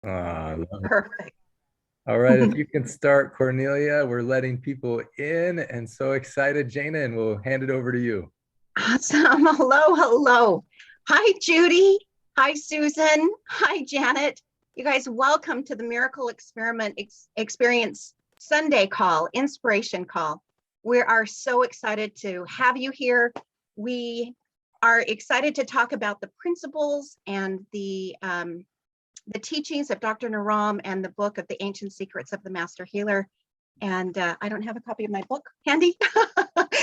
I love it. Perfect. All right, if you can start, Cornelia, we're letting people in and so excited, Jana, and we'll hand it over to you. Awesome. Hello, hello. Hi, Judy. Hi, Susan. Hi, Janet. You guys, welcome to the Miracle Experiment Experience Sunday call, inspiration call. We are so excited to have you here. We are excited to talk about the principles and the teachings of Dr. Naram and the book of the Ancient Secrets of the Master Healer. And I don't have a copy of my book handy.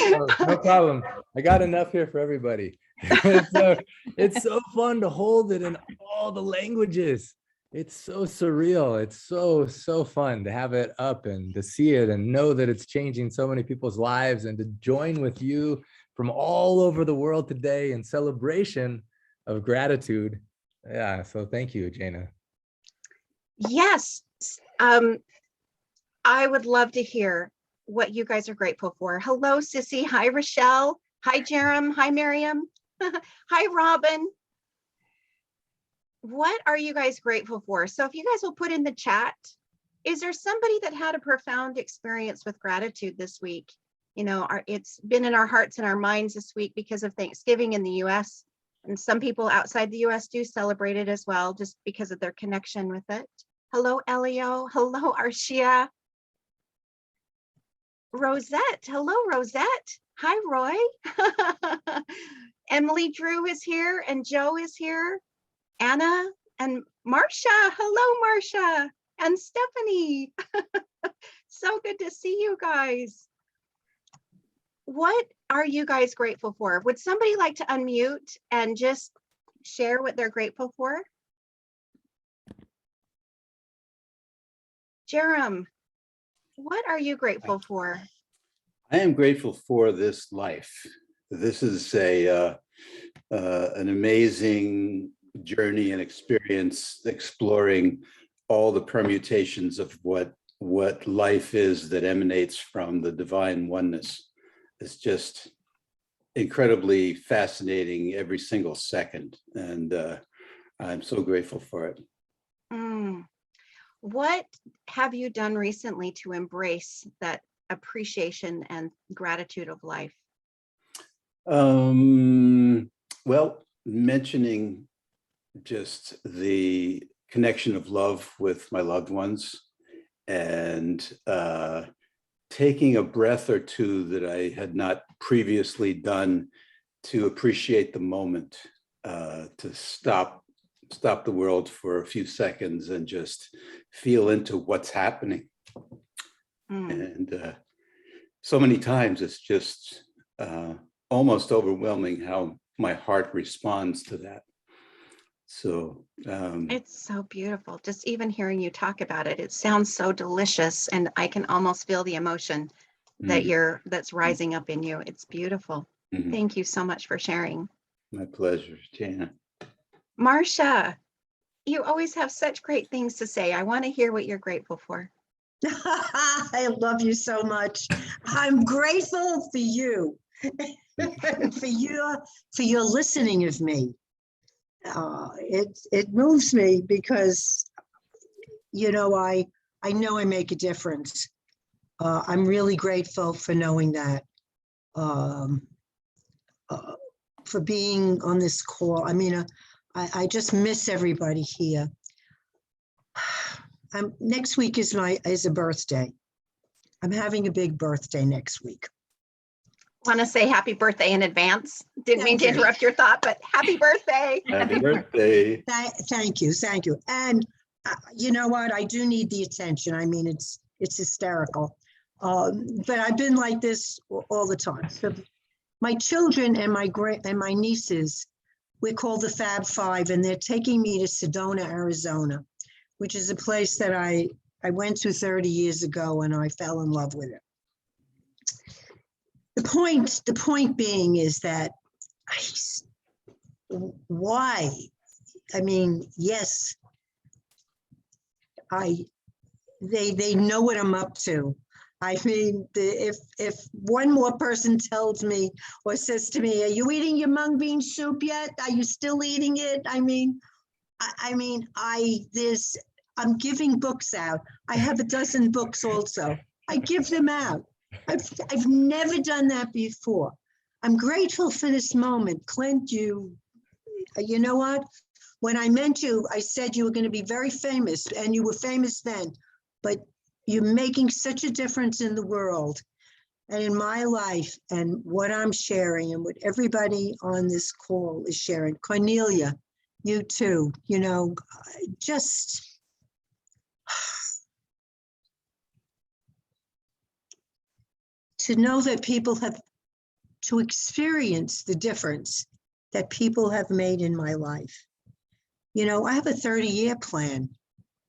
Oh, no problem. I got enough here for everybody. It's so fun to hold it in all the languages. It's so surreal. It's so fun to have it up and to see it and know that it's changing so many people's lives and to join with you from all over the world today in celebration of gratitude. Yeah, so thank you, Jana. Yes. I would love to hear what you guys are grateful for. Hello, Sissy. Hi, Rochelle. Hi, Jerem. Hi, Miriam. Hi, Robin. What are you guys grateful for? So if you guys will put in the chat, is there somebody that had a profound experience with gratitude this week? You know, it's been in our hearts and our minds this week because of Thanksgiving in the US. And some people outside the US do celebrate it as well, just because of their connection with it. Hello, Elio. Hello, Arshia. Rosette. Hello, Rosette. Hi, Roy. Emily Drew is here and Joe is here. Anna and Marcia. Hello, Marcia. And Stephanie. So good to see you guys. What are you guys grateful for? Would somebody like to unmute and just share what they're grateful for? Jerem, what are you grateful for? I am grateful for this life. This is an amazing journey and experience exploring all the permutations of what life is that emanates from the divine oneness. It's just incredibly fascinating every single second, and I'm so grateful for it. What have you done recently to embrace that appreciation and gratitude of life? Well, mentioning just the connection of love with my loved ones and taking a breath or two that I had not previously done to appreciate the moment, to stop the world for a few seconds and just feel into what's happening. And so many times it's just almost overwhelming how my heart responds to that. So it's so beautiful. Just even hearing you talk about it, it sounds so delicious, and I can almost feel the emotion that that's rising up in you. It's beautiful. Thank you so much for sharing. My pleasure, Jana. Marcia, you always have such great things to say. I want to hear what you're grateful for. I love you so much. I'm grateful for you, for your listening of me. It moves me because, you know, I know I make a difference. I'm really grateful for knowing that, for being on this call. I mean, I just miss everybody here. Next week is a birthday. I'm having a big birthday next week. Want to say happy birthday in advance. Didn't mean to interrupt your thought, but happy birthday. Happy birthday. Thank you. And you know what? I do need the attention. I mean, it's hysterical. But I've been like this all the time. So my children and my nieces, we're called the Fab Five, and they're taking me to Sedona, Arizona, which is a place that I went to 30 years ago, and I fell in love with it. The point being is that why? I mean, yes, they know what I'm up to. I mean, if one more person tells me or says to me, "Are you eating your mung bean soup yet? Are you still eating it?" I mean, there's I'm giving books out. I have a dozen books also. I give them out. I've never done that before. I'm grateful for this moment. Clint, you know what? When I met you, I said you were going to be very famous, and you were famous then, but you're making such a difference in the world and in my life and what I'm sharing and what everybody on this call is sharing. Cornelia, you too, you know, just to know that people have to experience the difference that people have made in my life. You know, I have a 30-year plan.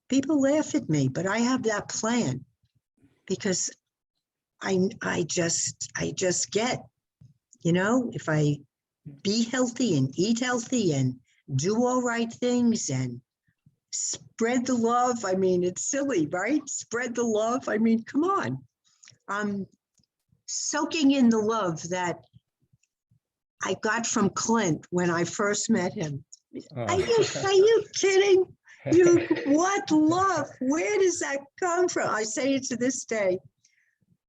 People laugh at me, but I have that plan because I just get, you know, if I be healthy and eat healthy and do all right things and spread the love. I mean, it's silly, right? Spread the love. I mean, come on. I'm soaking in the love that I got from Clint when I first met him. Oh. Are you kidding? What love? Where does that come from? I say it to this day.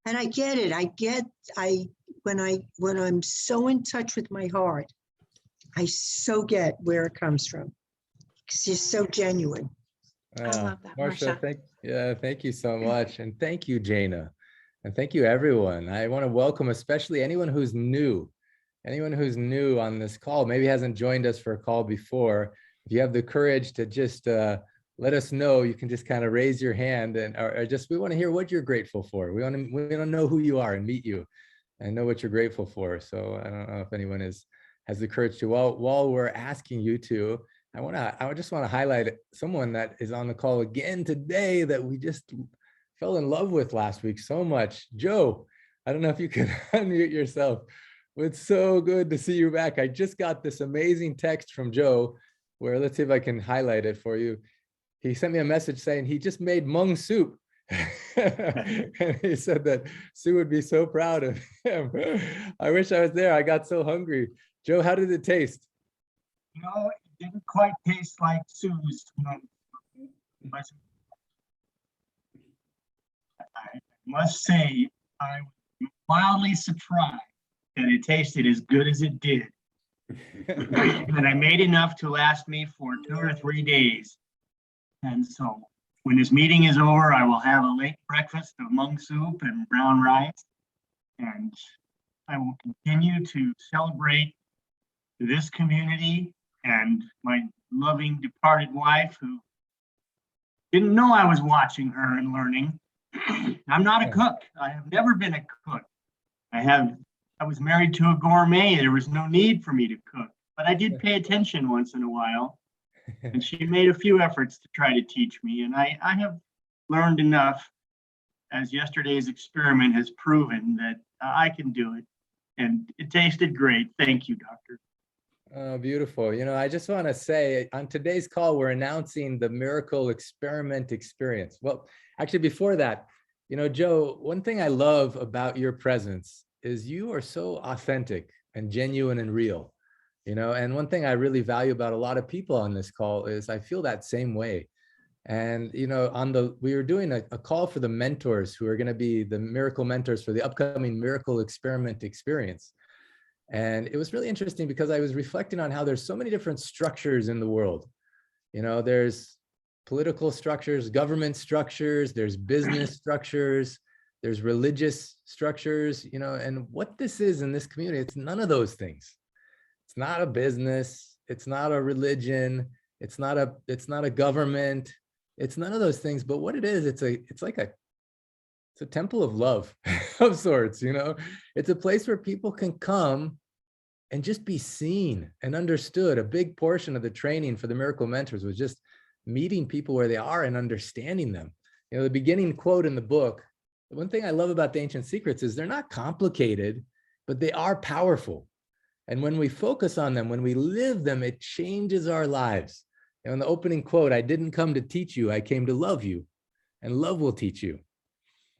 And I get it. When I'm so in touch with my heart, I so get where it comes from. Because you're so genuine. I love that, Marcia, Marcia. thank you so much. And thank you, Jana. And thank you, everyone. I want to welcome especially anyone who's new on this call, maybe hasn't joined us for a call before. If you have the courage to just let us know, you can just kind of raise your hand and or just, we want to hear what you're grateful for. We want to know who you are and meet you and know what you're grateful for. So I don't know if anyone has the courage to, while we're asking you to, I just want to highlight someone that is on the call again today that we just fell in love with last week so much. Joe, I don't know if you can unmute yourself. It's so good to see you back. I just got this amazing text from Joe where, let's see if I can highlight it for you. He sent me a message saying he just made Moong soup. And he said that Sue would be so proud of him. I wish I was there. I got so hungry. Joe, how did it taste? No, it didn't quite taste like Sue's. But I must say, I was mildly surprised that it tasted as good as it did. And I made enough to last me for 2 or 3 days. And so when this meeting is over, I will have a late breakfast of Moong soup and brown rice. And I will continue to celebrate this community and my loving departed wife who didn't know I was watching her and learning. I'm not a cook. I have never been a cook. I was married to a gourmet. There was no need for me to cook, but I did pay attention once in a while. And she made a few efforts to try to teach me. And I have learned enough, as yesterday's experiment has proven, that I can do it. And it tasted great. Thank you, Doctor. Oh, beautiful. You know, I just want to say on today's call, we're announcing the Miracle Experiment Experience. Well, actually, before that, you know, Joe, one thing I love about your presence is you are so authentic and genuine and real, you know, and one thing I really value about a lot of people on this call is I feel that same way. And, you know, we were doing a call for the mentors who are going to be the miracle mentors for the upcoming Miracle Experiment Experience. And it was really interesting because I was reflecting on how there's so many different structures in the world. You know, there's political structures, government structures, there's business structures, there's religious structures, you know, and what this is in this community, it's none of those things. It's not a business, it's not a religion, it's not a government, it's none of those things. But what it is, it's a temple of love of sorts, you know. It's a place where people can come and just be seen and understood. A big portion of the training for the Miracle Mentors was just meeting people where they are and understanding them. You know, the beginning quote in the book, the one thing I love about the Ancient Secrets is they're not complicated, but they are powerful. And when we focus on them, when we live them, it changes our lives. You know, in the opening quote, I didn't come to teach you, I came to love you, and love will teach you.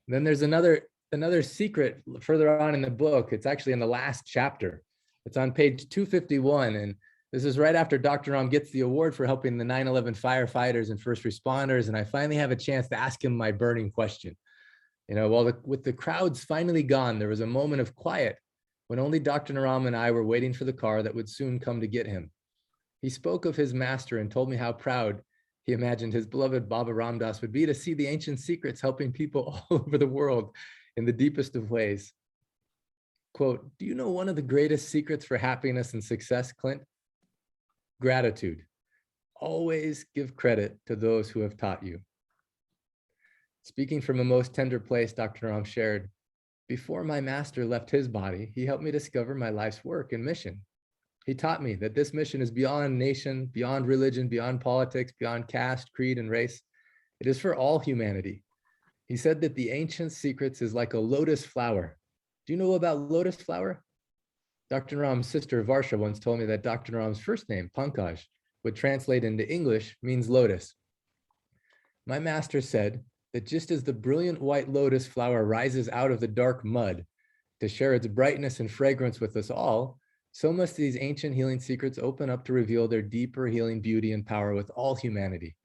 And then there's another secret further on in the book. It's actually in the last chapter. It's on page 251. And This is right after Dr. Ram gets the award for helping the 9/11 firefighters and first responders. And I finally have a chance to ask him my burning question. With the crowds finally gone, there was a moment of quiet when only Dr. Naram and I were waiting for the car that would soon come to get him. He spoke of his master and told me how proud he imagined his beloved Baba Ramdas would be to see the ancient secrets helping people all over the world in the deepest of ways. Quote, do you know one of the greatest secrets for happiness and success, Clint? Gratitude. Always give credit to those who have taught you. Speaking from a most tender place, Dr. Ram shared, before my master left his body, he helped me discover my life's work and mission. He taught me that this mission is beyond nation, beyond religion, beyond politics, beyond caste, creed, and race. It is for all humanity. He said that the ancient secrets is like a lotus flower. Do you know about lotus flower? Dr. Ram's sister Varsha once told me that Dr. Ram's first name, Pankaj, would translate into English means lotus. My master said that just as the brilliant white lotus flower rises out of the dark mud to share its brightness and fragrance with us all, so must these ancient healing secrets open up to reveal their deeper healing beauty and power with all humanity.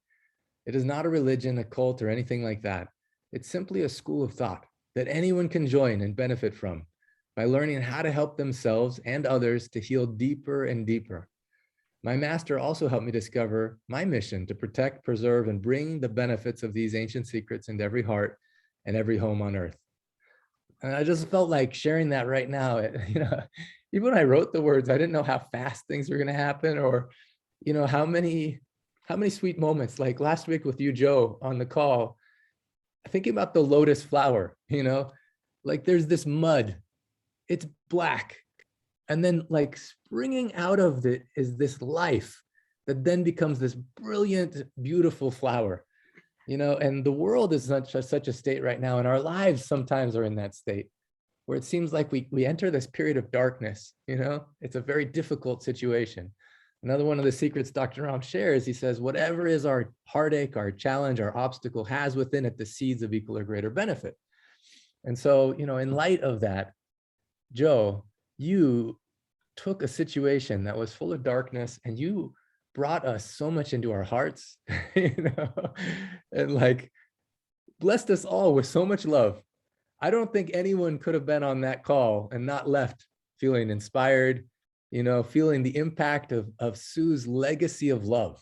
It is not a religion, a cult, or anything like that. It's simply a school of thought that anyone can join and benefit from by learning how to help themselves and others to heal deeper and deeper. My master also helped me discover my mission to protect, preserve, and bring the benefits of these ancient secrets into every heart and every home on earth. And I just felt like sharing that right now. Even when I wrote the words, I didn't know how fast things were going to happen, or, how many sweet moments. Like last week with you, Joe, on the call, thinking about the lotus flower, like there's this mud, it's black. And then like springing out of it is this life that then becomes this brilliant, beautiful flower, and the world is such a state right now. And our lives sometimes are in that state where it seems like we enter this period of darkness, it's a very difficult situation. Another one of the secrets Dr. Ram shares, he says, whatever is our heartache, our challenge, our obstacle has within it the seeds of equal or greater benefit. And so, in light of that, Joe, you took a situation that was full of darkness and you brought us so much into our hearts, and like blessed us all with so much love. I don't think anyone could have been on that call and not left feeling inspired, feeling the impact of Sue's legacy of love.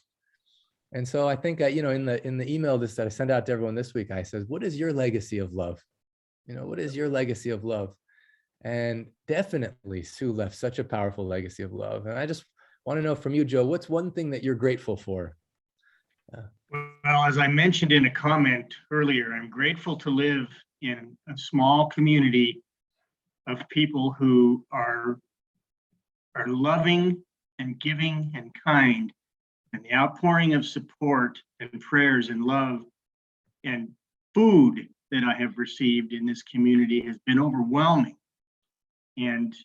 And so I think, in the email that I sent out to everyone this week, I said, what is your legacy of love? What is your legacy of love? And definitely Sue left such a powerful legacy of love. And I just want to know from you, Joe, what's one thing that you're grateful for? Well, as I mentioned in a comment earlier, I'm grateful to live in a small community of people who are loving and giving and kind, and the outpouring of support and prayers and love and food that I have received in this community has been overwhelming. And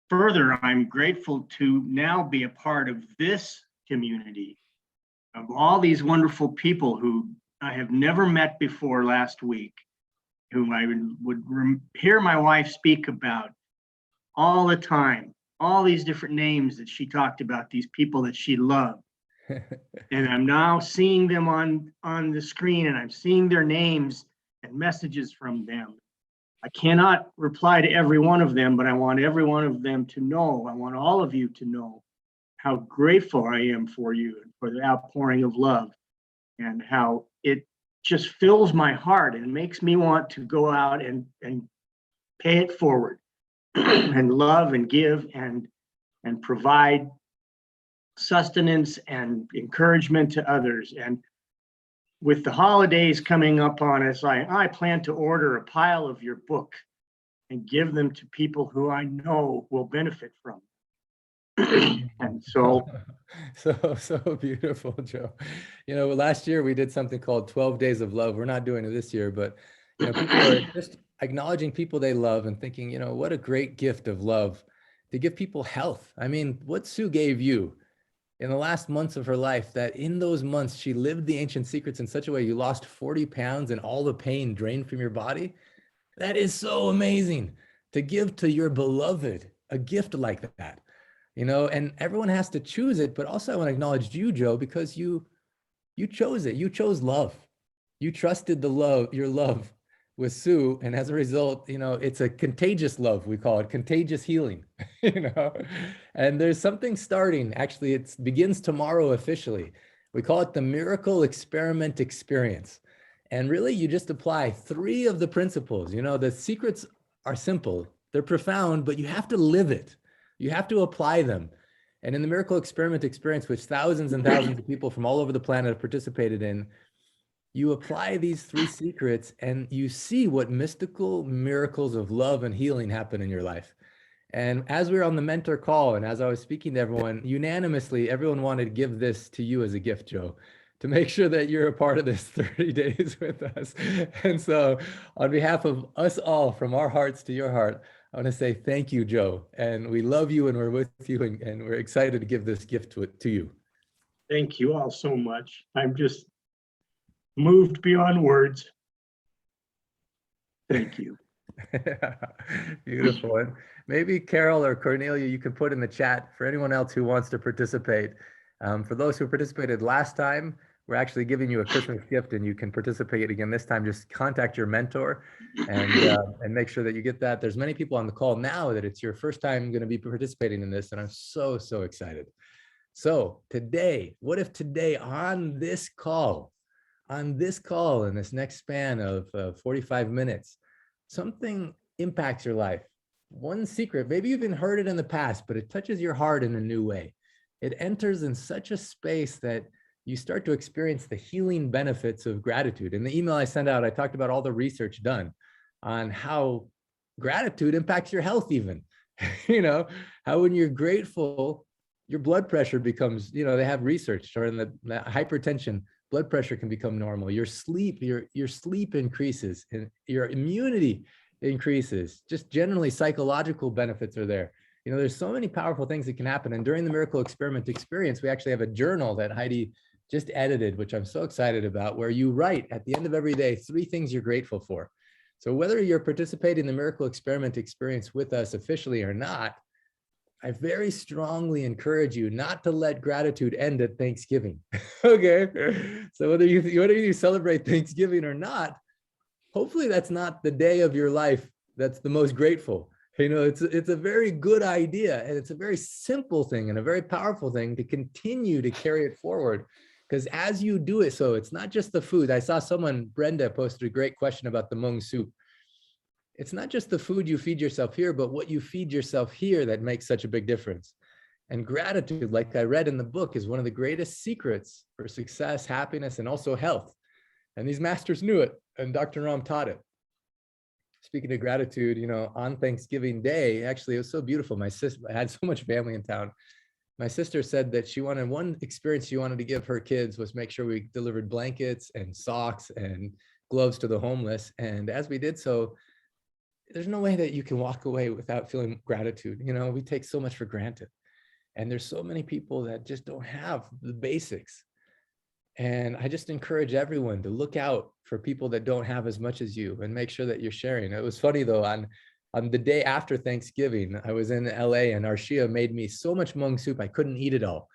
further, I'm grateful to now be a part of this community of all these wonderful people who I have never met before last week, whom I would hear my wife speak about all the time, all these different names that she talked about, these people that she loved. And I'm now seeing them on the screen, and I'm seeing their names and messages from them. I cannot reply to every one of them, but I want every one of them to know, I want all of you to know how grateful I am for you and for the outpouring of love, and how it just fills my heart and makes me want to go out and pay it forward and love and give and provide sustenance and encouragement to others. And with the holidays coming up on us, I plan to order a pile of your book and give them to people who I know will benefit from. And so beautiful, Joe. Last year we did something called 12 Days of Love. We're not doing it this year, but people are just acknowledging people they love and thinking, what a great gift of love to give people health. I mean, what Sue gave you in the last months of her life, that in those months she lived the ancient secrets in such a way you lost 40 pounds and all the pain drained from your body. That is so amazing to give to your beloved, a gift like that. and everyone has to choose it. But also I want to acknowledge you, Joe, because you chose it. You chose love. You trusted your love with Sue. And as a result, it's a contagious love. We call it contagious healing, and there's something starting. Actually, it begins tomorrow officially. We call it the Miracle Experiment Experience. And really, you just apply 3 of the principles. The secrets are simple, they're profound, but you have to live it. You have to apply them. And in the Miracle Experiment Experience, which thousands and thousands of people from all over the planet have participated in, you apply these 3 secrets and you see what mystical miracles of love and healing happen in your life. And as we were on the mentor call, and as I was speaking to everyone, unanimously, everyone wanted to give this to you as a gift, Joe, to make sure that you're a part of this 30 days with us. And so on behalf of us all, from our hearts to your heart, I want to say thank you, Joe. And we love you and we're with you, and we're excited to give this gift to you. Thank you all so much. I'm just moved beyond words. Thank you. Beautiful. And maybe Carol or Cornelia, you can put in the chat for anyone else who wants to participate. For those who participated last time, we're actually giving you a Christmas gift, and you can participate again this time. Just contact your mentor and make sure that you get that. There's many people on the call now that it's your first time going to be participating in this, and I'm so excited. So today, what if today on this call, in this next span of 45 minutes, something impacts your life? One secret, maybe you've even heard it in the past, but it touches your heart in a new way. It enters in such a space that you start to experience the healing benefits of gratitude. In the email I sent out, I talked about all the research done on how gratitude impacts your health even. How when you're grateful, your blood pressure becomes, they have research showing that hypertension, blood pressure can become normal. Your sleep increases, and your immunity increases. Just generally psychological benefits are there. There's so many powerful things that can happen. And during the Miracle Experiment Experience, we actually have a journal that Heidi just edited, which I'm so excited about, where you write at the end of every day 3 things you're grateful for. So whether you're participating in the Miracle Experiment Experience with us officially or not, I very strongly encourage you not to let gratitude end at Thanksgiving. Okay. So whether you celebrate Thanksgiving or not, hopefully that's not the day of your life that's the most grateful. It's a very good idea, and it's a very simple thing and a very powerful thing to continue to carry it forward. Because as you do it, so it's not just the food. I saw Brenda posted a great question about the Moong soup. It's not just the food you feed yourself here, but what you feed yourself here that makes such a big difference. And gratitude, like I read in the book, is one of the greatest secrets for success, happiness, and also health. And these masters knew it, and Dr. Ram taught it. Speaking of gratitude, on Thanksgiving Day, actually, it was so beautiful. My sister, I had so much family in town. My sister said that one experience she wanted to give her kids was make sure we delivered blankets and socks and gloves to the homeless. And as we did so, there's no way that you can walk away without feeling gratitude. We take so much for granted. And there's so many people that just don't have the basics. And I just encourage everyone to look out for people that don't have as much as you and make sure that you're sharing. It was funny though, on the day after Thanksgiving, I was in LA and Arshia made me so much Moong soup, I couldn't eat it all.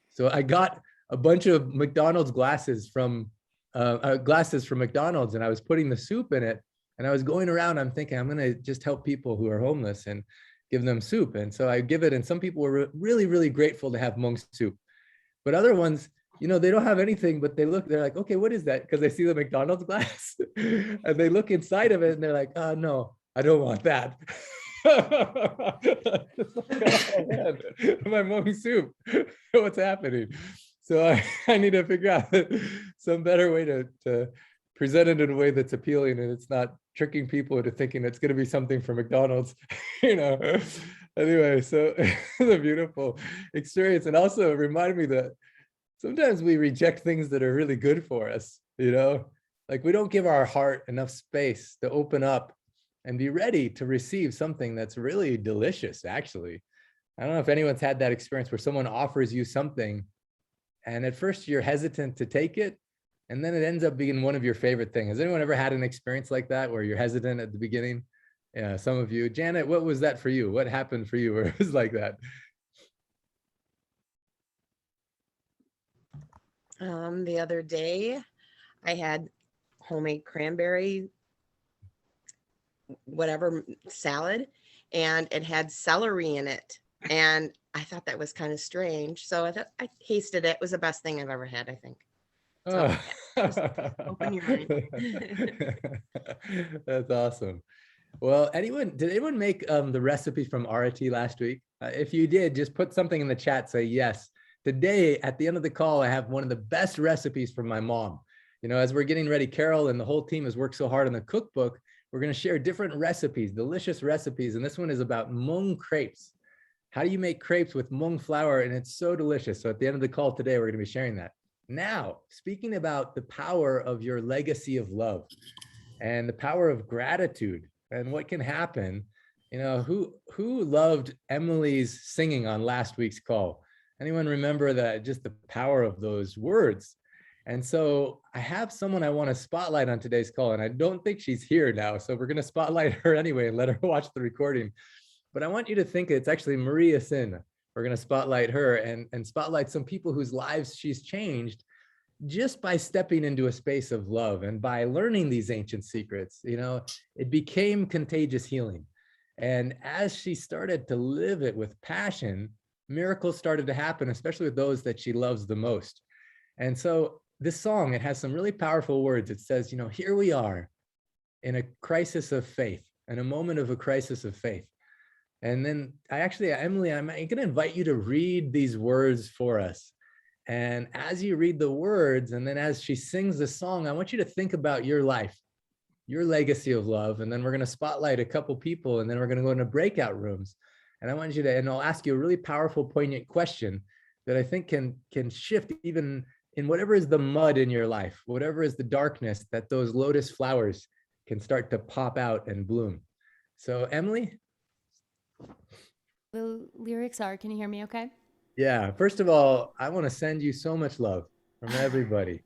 So I got a bunch of McDonald's glasses from McDonald's, and I was putting the soup in it. And I was going around, I'm thinking, I'm going to just help people who are homeless and give them soup. And so I give it, and some people were really, really grateful to have Moong soup. But other ones, they don't have anything, but they're like, okay, what is that? Because they see the McDonald's glass and they look inside of it and they're like, oh, no, I don't want that. My Moong soup, what's happening? So I need to figure out some better way to present it in a way that's appealing and it's not tricking people into thinking it's going to be something from McDonald's, Anyway, so it's a beautiful experience. And also it reminded me that sometimes we reject things that are really good for us, like we don't give our heart enough space to open up and be ready to receive something that's really delicious, actually. I don't know if anyone's had that experience where someone offers you something and at first you're hesitant to take it, and then it ends up being one of your favorite things. Has anyone ever had an experience like that where you're hesitant at the beginning? Yeah, some of you. Janet, what was that for you? What happened for you where it was like that? The other day, I had homemade cranberry, whatever salad, and it had celery in it. And I thought that was kind of strange. So I tasted it. It was the best thing I've ever had, I think. So, Oh. yeah, just open your mind. That's awesome. Well, did anyone make the recipe from Arati last week? If you did, just put something in the chat, say yes. Today, at the end of the call, I have one of the best recipes from my mom. You know, as we're getting ready, Carol and the whole team has worked so hard on the cookbook. We're going to share different recipes, delicious recipes. And this one is about Moong crepes. How do you make crepes with Moong flour? And it's so delicious. So at the end of the call today, we're going to be sharing that. Now, speaking about the power of your legacy of love and the power of gratitude and what can happen, you know, who loved Emily's singing on last week's call? Anyone remember that, just the power of those words? And so I have someone I want to spotlight on today's call, and I don't think she's here now. So we're going to spotlight her anyway and let her watch the recording. But I want you to think it's actually Maria Sin. We're going to spotlight her and spotlight some people whose lives she's changed just by stepping into a space of love and by learning these ancient secrets. You know, it became contagious healing. And as she started to live it with passion, miracles started to happen, especially with those that she loves the most. And so this song, it has some really powerful words. It says, you know, here we are in a crisis of faith, in a moment of a crisis of faith. And then Emily, I'm going to invite you to read these words for us. And as you read the words, and then as she sings the song, I want you to think about your life, your legacy of love. And then we're going to spotlight a couple people, and then we're going to go into breakout rooms. And I want you to, and I'll ask you a really powerful, poignant question that I think can shift even in whatever is the mud in your life, whatever is the darkness, that those lotus flowers can start to pop out and bloom. So Emily? The lyrics are, can you hear me okay? Yeah, first of all, I want to send you so much love from everybody.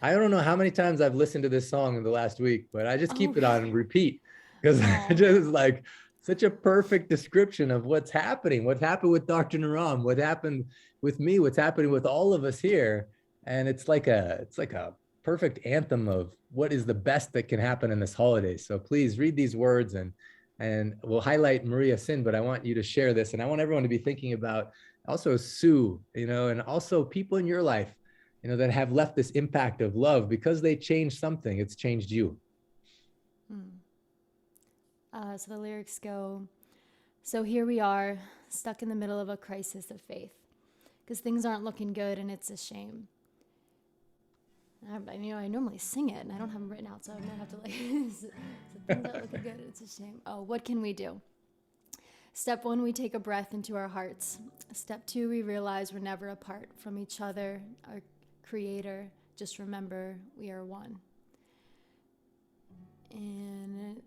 I don't know how many times I've listened to this song in the last week, but I just keep it on repeat because it just like such a perfect description of what's happening, what happened with Dr. Naram, what happened with me, what's happening with all of us here. And it's like a perfect anthem of what is the best that can happen in this holiday. So please read these words, and we'll highlight Maria Sin, but I want you to share this. And I want everyone to be thinking about also Sue, you know, and also people in your life, you know, that have left this impact of love because they changed something. It's changed you. So the lyrics go, so here we are, stuck in the middle of a crisis of faith, because things aren't looking good and it's a shame. I normally sing it and I don't have them written out, so I'm gonna have to so things aren't looking good, it's a shame. Oh, what can we do? Step 1, we take a breath into our hearts. Step 2, we realize we're never apart from each other, our creator. Just remember, we are one. And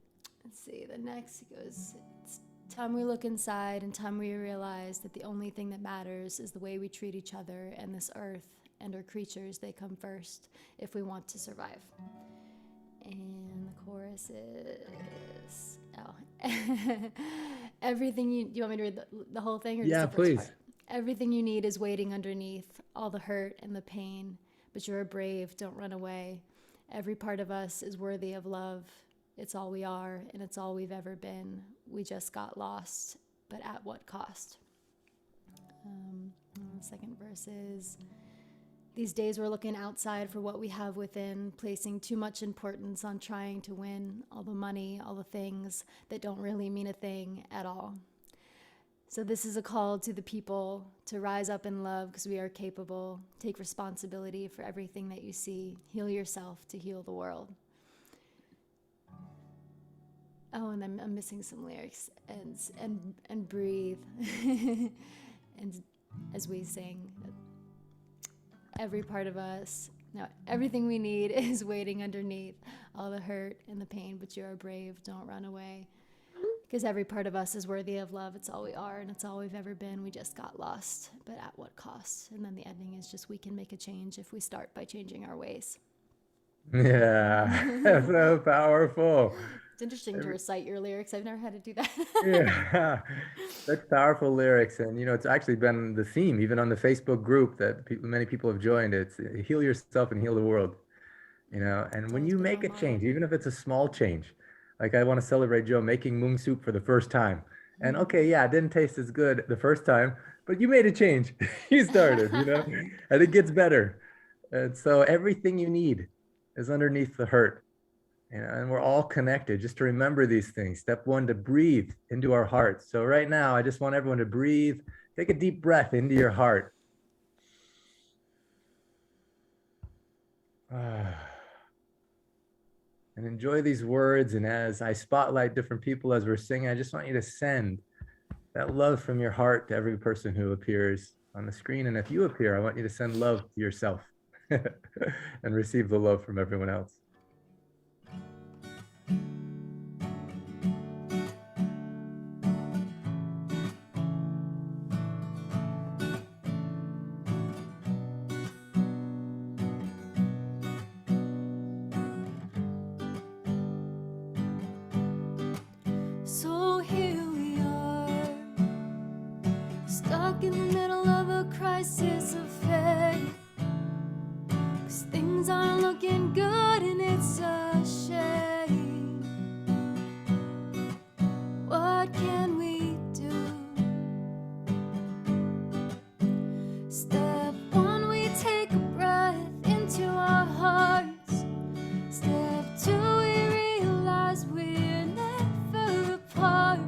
let's see, the next goes, it's time we look inside and time we realize that the only thing that matters is the way we treat each other and this earth and our creatures. They come first if we want to survive. And the chorus is, everything do you want me to read the whole thing? Or Yeah, just the first please. part? Everything you need is waiting underneath, all the hurt and the pain, but you're brave, don't run away. Every part of us is worthy of love. It's all we are, and it's all we've ever been. We just got lost, but at what cost? The second verse is, these days we're looking outside for what we have within, placing too much importance on trying to win all the money, all the things that don't really mean a thing at all. So this is a call to the people to rise up in love because we are capable. Take responsibility for everything that you see. Heal yourself to heal the world. Oh, and I'm missing some lyrics. And breathe. And as we sing, every part of us, no, everything we need is waiting underneath all the hurt and the pain, but you are brave, don't run away. Because every part of us is worthy of love. It's all we are and it's all we've ever been. We just got lost, but at what cost? And then the ending is just, we can make a change if we start by changing our ways. Yeah, so powerful. It's interesting to recite your lyrics. I've never had to do that. Yeah, that's powerful lyrics, and it's actually been the theme even on the Facebook group that many people have joined. It's heal yourself and heal the world. And when always you been make our a motto. change, even if it's a small change, like I want to celebrate Joe making Moong soup for the first time. And okay, yeah, it didn't taste as good the first time, but you made a change. You started, and it gets better. And so everything you need is underneath the hurt. And we're all connected. Just to remember these things. Step one, to breathe into our hearts. So right now, I just want everyone to breathe. Take a deep breath into your heart. And enjoy these words. And as I spotlight different people as we're singing, I just want you to send that love from your heart to every person who appears on the screen. And if you appear, I want you to send love to yourself and receive the love from everyone else. So here we are, stuck in the middle of a crisis of faith. 'Cause things aren't looking good and it's a shame. What can we do? Step one, we take a breath into our hearts. Step two, we realize we're never apart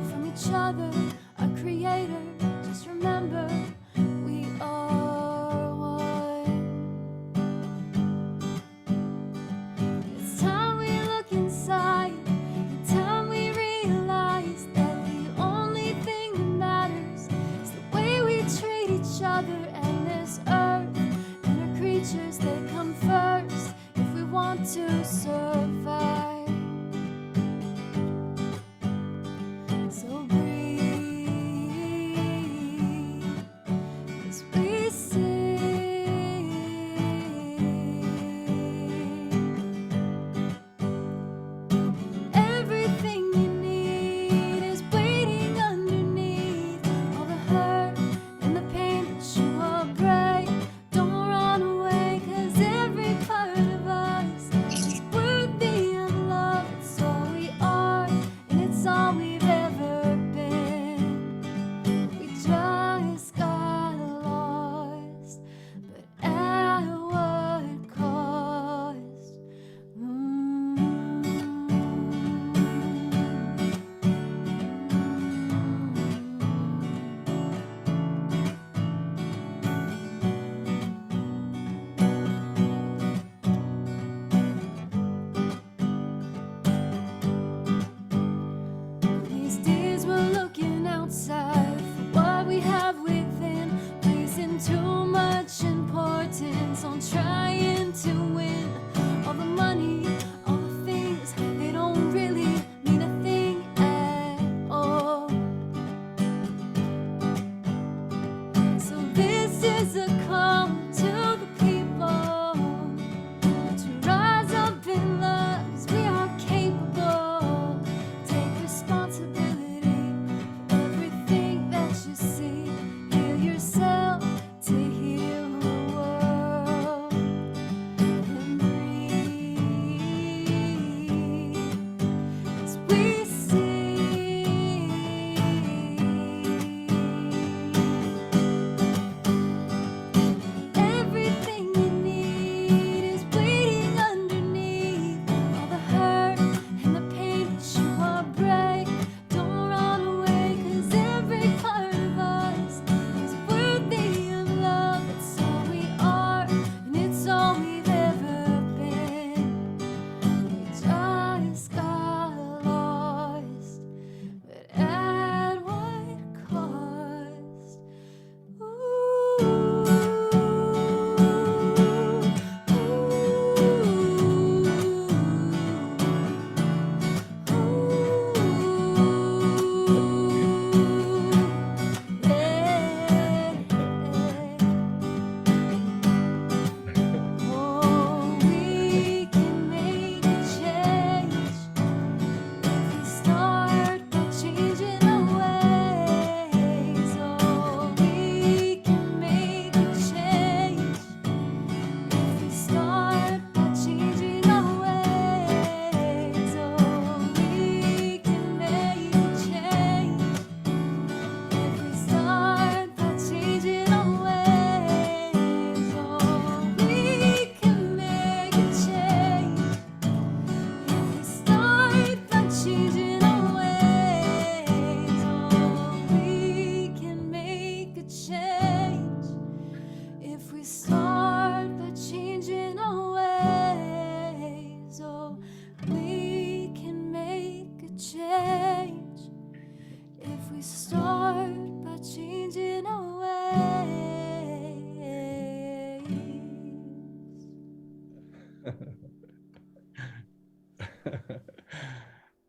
from each other, our creator. Just remember, we are one. It's time we look inside, and time we realize that the only thing that matters is the way we treat each other and this earth and our creatures. They come first if we want to survive. So breathe as we sing. Everything you need is waiting underneath all the hurt and the pain that you will break. Don't run away, 'cause every part of us is worthy of love.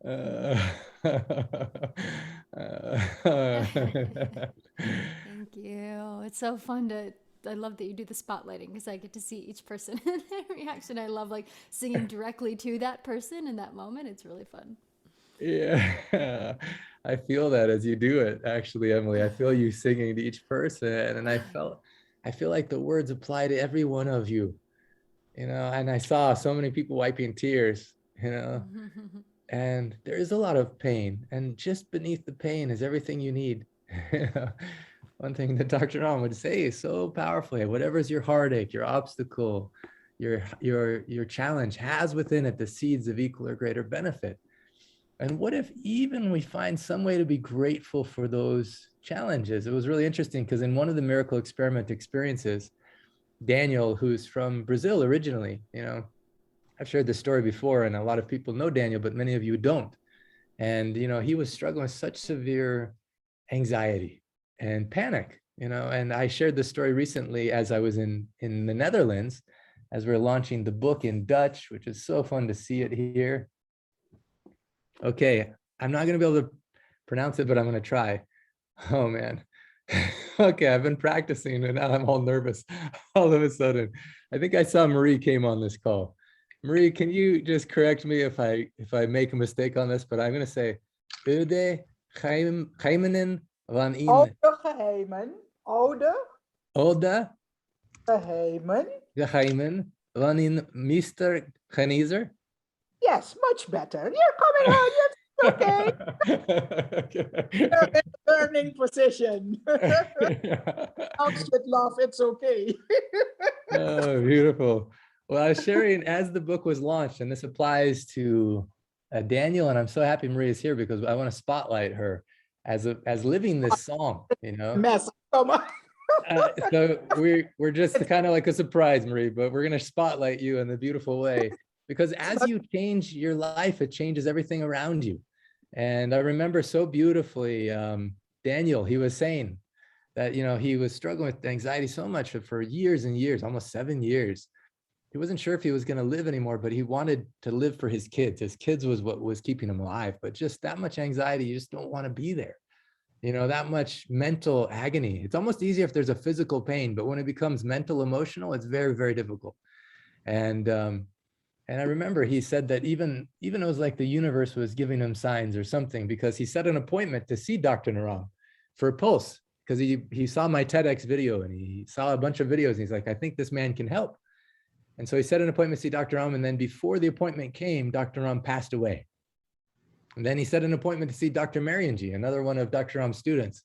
Thank you. It's so fun to. I love that you do the spotlighting because I get to see each person and their reaction. I love like singing directly to that person in that moment. It's really fun. Yeah, I feel that as you do it, actually, Emily. I feel you singing to each person, and I feel like the words apply to every one of you, and I saw so many people wiping tears, and there is a lot of pain, and just beneath the pain is everything you need. One thing that Dr. Ram would say so powerfully, whatever's your heartache, your obstacle, your challenge has within it the seeds of equal or greater benefit. And what if even we find some way to be grateful for those challenges? It was really interesting because in one of the miracle experiment experiences, Daniel, who's from Brazil originally, I've shared this story before, and a lot of people know Daniel, but many of you don't. And, he was struggling with such severe anxiety and panic, and I shared this story recently as I was in the Netherlands, as we're launching the book in Dutch, which is so fun to see it here. Okay, I'm not going to be able to pronounce it, but I'm going to try. Oh, man. Okay, I've been practicing and now I'm all nervous all of a sudden. I think I saw Marie came on this call. Marie, can you just correct me if I make a mistake on this, but I'm going to say Ude Geimenen van in Oude geheimen. Oude Oda geheimen. Geheimen van in Mr. Genezer. Yes, much better. You're coming on. Yes, okay. You're in a learning position. Outs with love, it's okay. Oh, beautiful. Well, I was sharing as the book was launched, and this applies to Daniel, and I'm so happy Maria is here because I want to spotlight her as living this song, Mess. Come on. So we're just kind of like a surprise, Marie, but we're going to spotlight you in a beautiful way because as you change your life, it changes everything around you. And I remember so beautifully, Daniel, he was saying that, he was struggling with anxiety so much for years and years, almost 7 years. He wasn't sure if he was going to live anymore, but he wanted to live for his kids. His kids was what was keeping him alive, but just that much anxiety, you just don't want to be there. That much mental agony. It's almost easier if there's a physical pain, but when it becomes mental, emotional, it's very, very difficult. And I remember he said that even it was like the universe was giving him signs or something, because he set an appointment to see Dr. Naram for a pulse, because he saw my TEDx video and he saw a bunch of videos. And he's like, I think this man can help. And so he set an appointment to see Dr. Ram. And then before the appointment came, Dr. Ram passed away. And then he set an appointment to see Dr. Marianji, another one of Dr. Ram's students,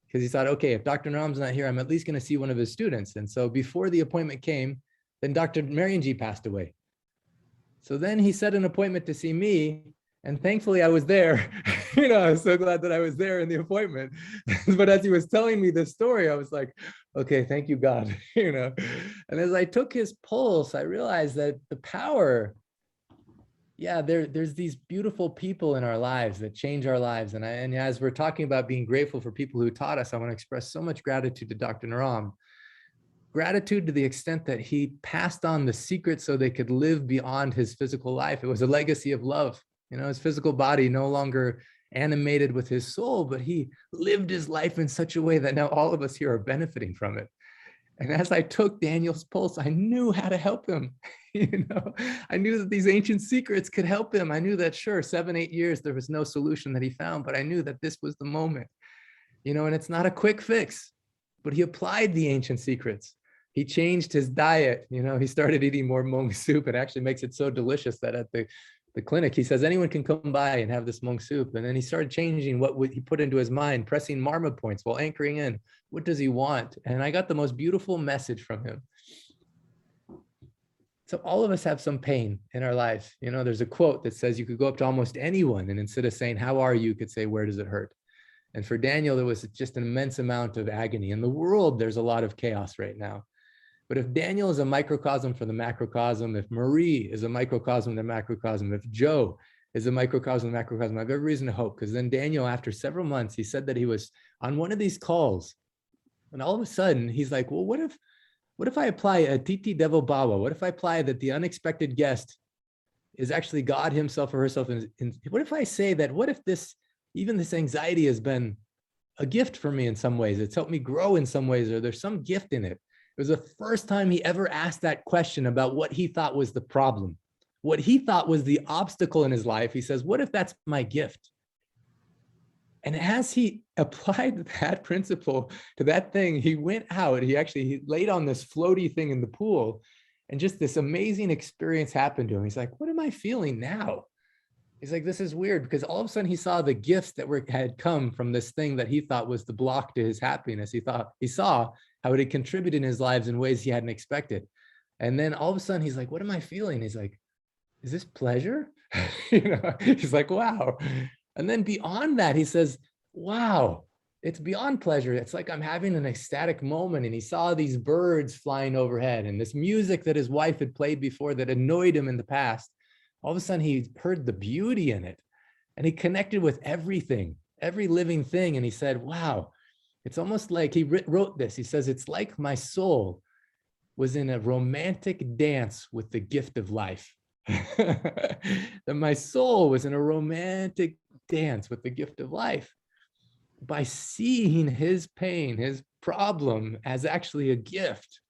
because he thought, okay, if Dr. Ram's not here, I'm at least going to see one of his students. And so before the appointment came, then Dr. Marianji passed away. So then he set an appointment to see me. And thankfully I was there. I was so glad that I was there in the appointment. But as he was telling me this story, I was like, okay, thank you, God. And as I took his pulse, I realized that the power, there's these beautiful people in our lives that change our lives. And as we're talking about being grateful for people who taught us, I want to express so much gratitude to Dr. Naram. Gratitude to the extent that he passed on the secret so they could live beyond his physical life. It was a legacy of love. His physical body no longer animated with his soul, but he lived his life in such a way that now all of us here are benefiting from it. And as I took Daniel's pulse, I knew how to help him. I knew that these ancient secrets could help him. I knew that, sure, 7-8 years, there was no solution that he found, but I knew that this was the moment, and it's not a quick fix, but he applied the ancient secrets. He changed his diet. He started eating more Moong soup. It actually makes it so delicious that at the clinic, he says anyone can come by and have this Moong soup. And then he started changing what he put into his mind, pressing marma points while anchoring in. What does he want? And I got the most beautiful message from him. So all of us have some pain in our lives. There's a quote that says you could go up to almost anyone, and instead of saying, how are you, could say, where does it hurt? And for Daniel, there was just an immense amount of agony. In the world, there's a lot of chaos right now. But if Daniel is a microcosm for the macrocosm, if Marie is a microcosm of the macrocosm, if Joe is a microcosm of the macrocosm, I have every reason to hope. Because then Daniel, after several months, he said that he was on one of these calls. And all of a sudden, he's like, well, what if I apply a Titi Devo Bawa? What if I apply that the unexpected guest is actually God himself or herself. And what if I say that, what if even this anxiety has been a gift for me in some ways? It's helped me grow in some ways, or there's some gift in it. It was the first time he ever asked that question about what he thought was the problem, what he thought was the obstacle in his life. He says, what if that's my gift? And as he applied that principle to that thing, he went out, he laid on this floaty thing in the pool, and just this amazing experience happened to him. He's like, what am I feeling now? He's like, this is weird, because all of a sudden he saw the gifts that had come from this thing that he thought was the block to his happiness. He saw how it had contributed in his lives in ways he hadn't expected. And then all of a sudden he's like, what am I feeling? He's like, is this pleasure? He's like, wow. And then beyond that, he says, wow, it's beyond pleasure. It's like I'm having an ecstatic moment. And he saw these birds flying overhead and this music that his wife had played before that annoyed him in the past. All of a sudden, he heard the beauty in it, and he connected with everything, every living thing. And he said, wow, it's almost like he wrote this. He says, it's like my soul was in a romantic dance with the gift of life. That my soul was in a romantic dance with the gift of life. By seeing his pain, his problem as actually a gift,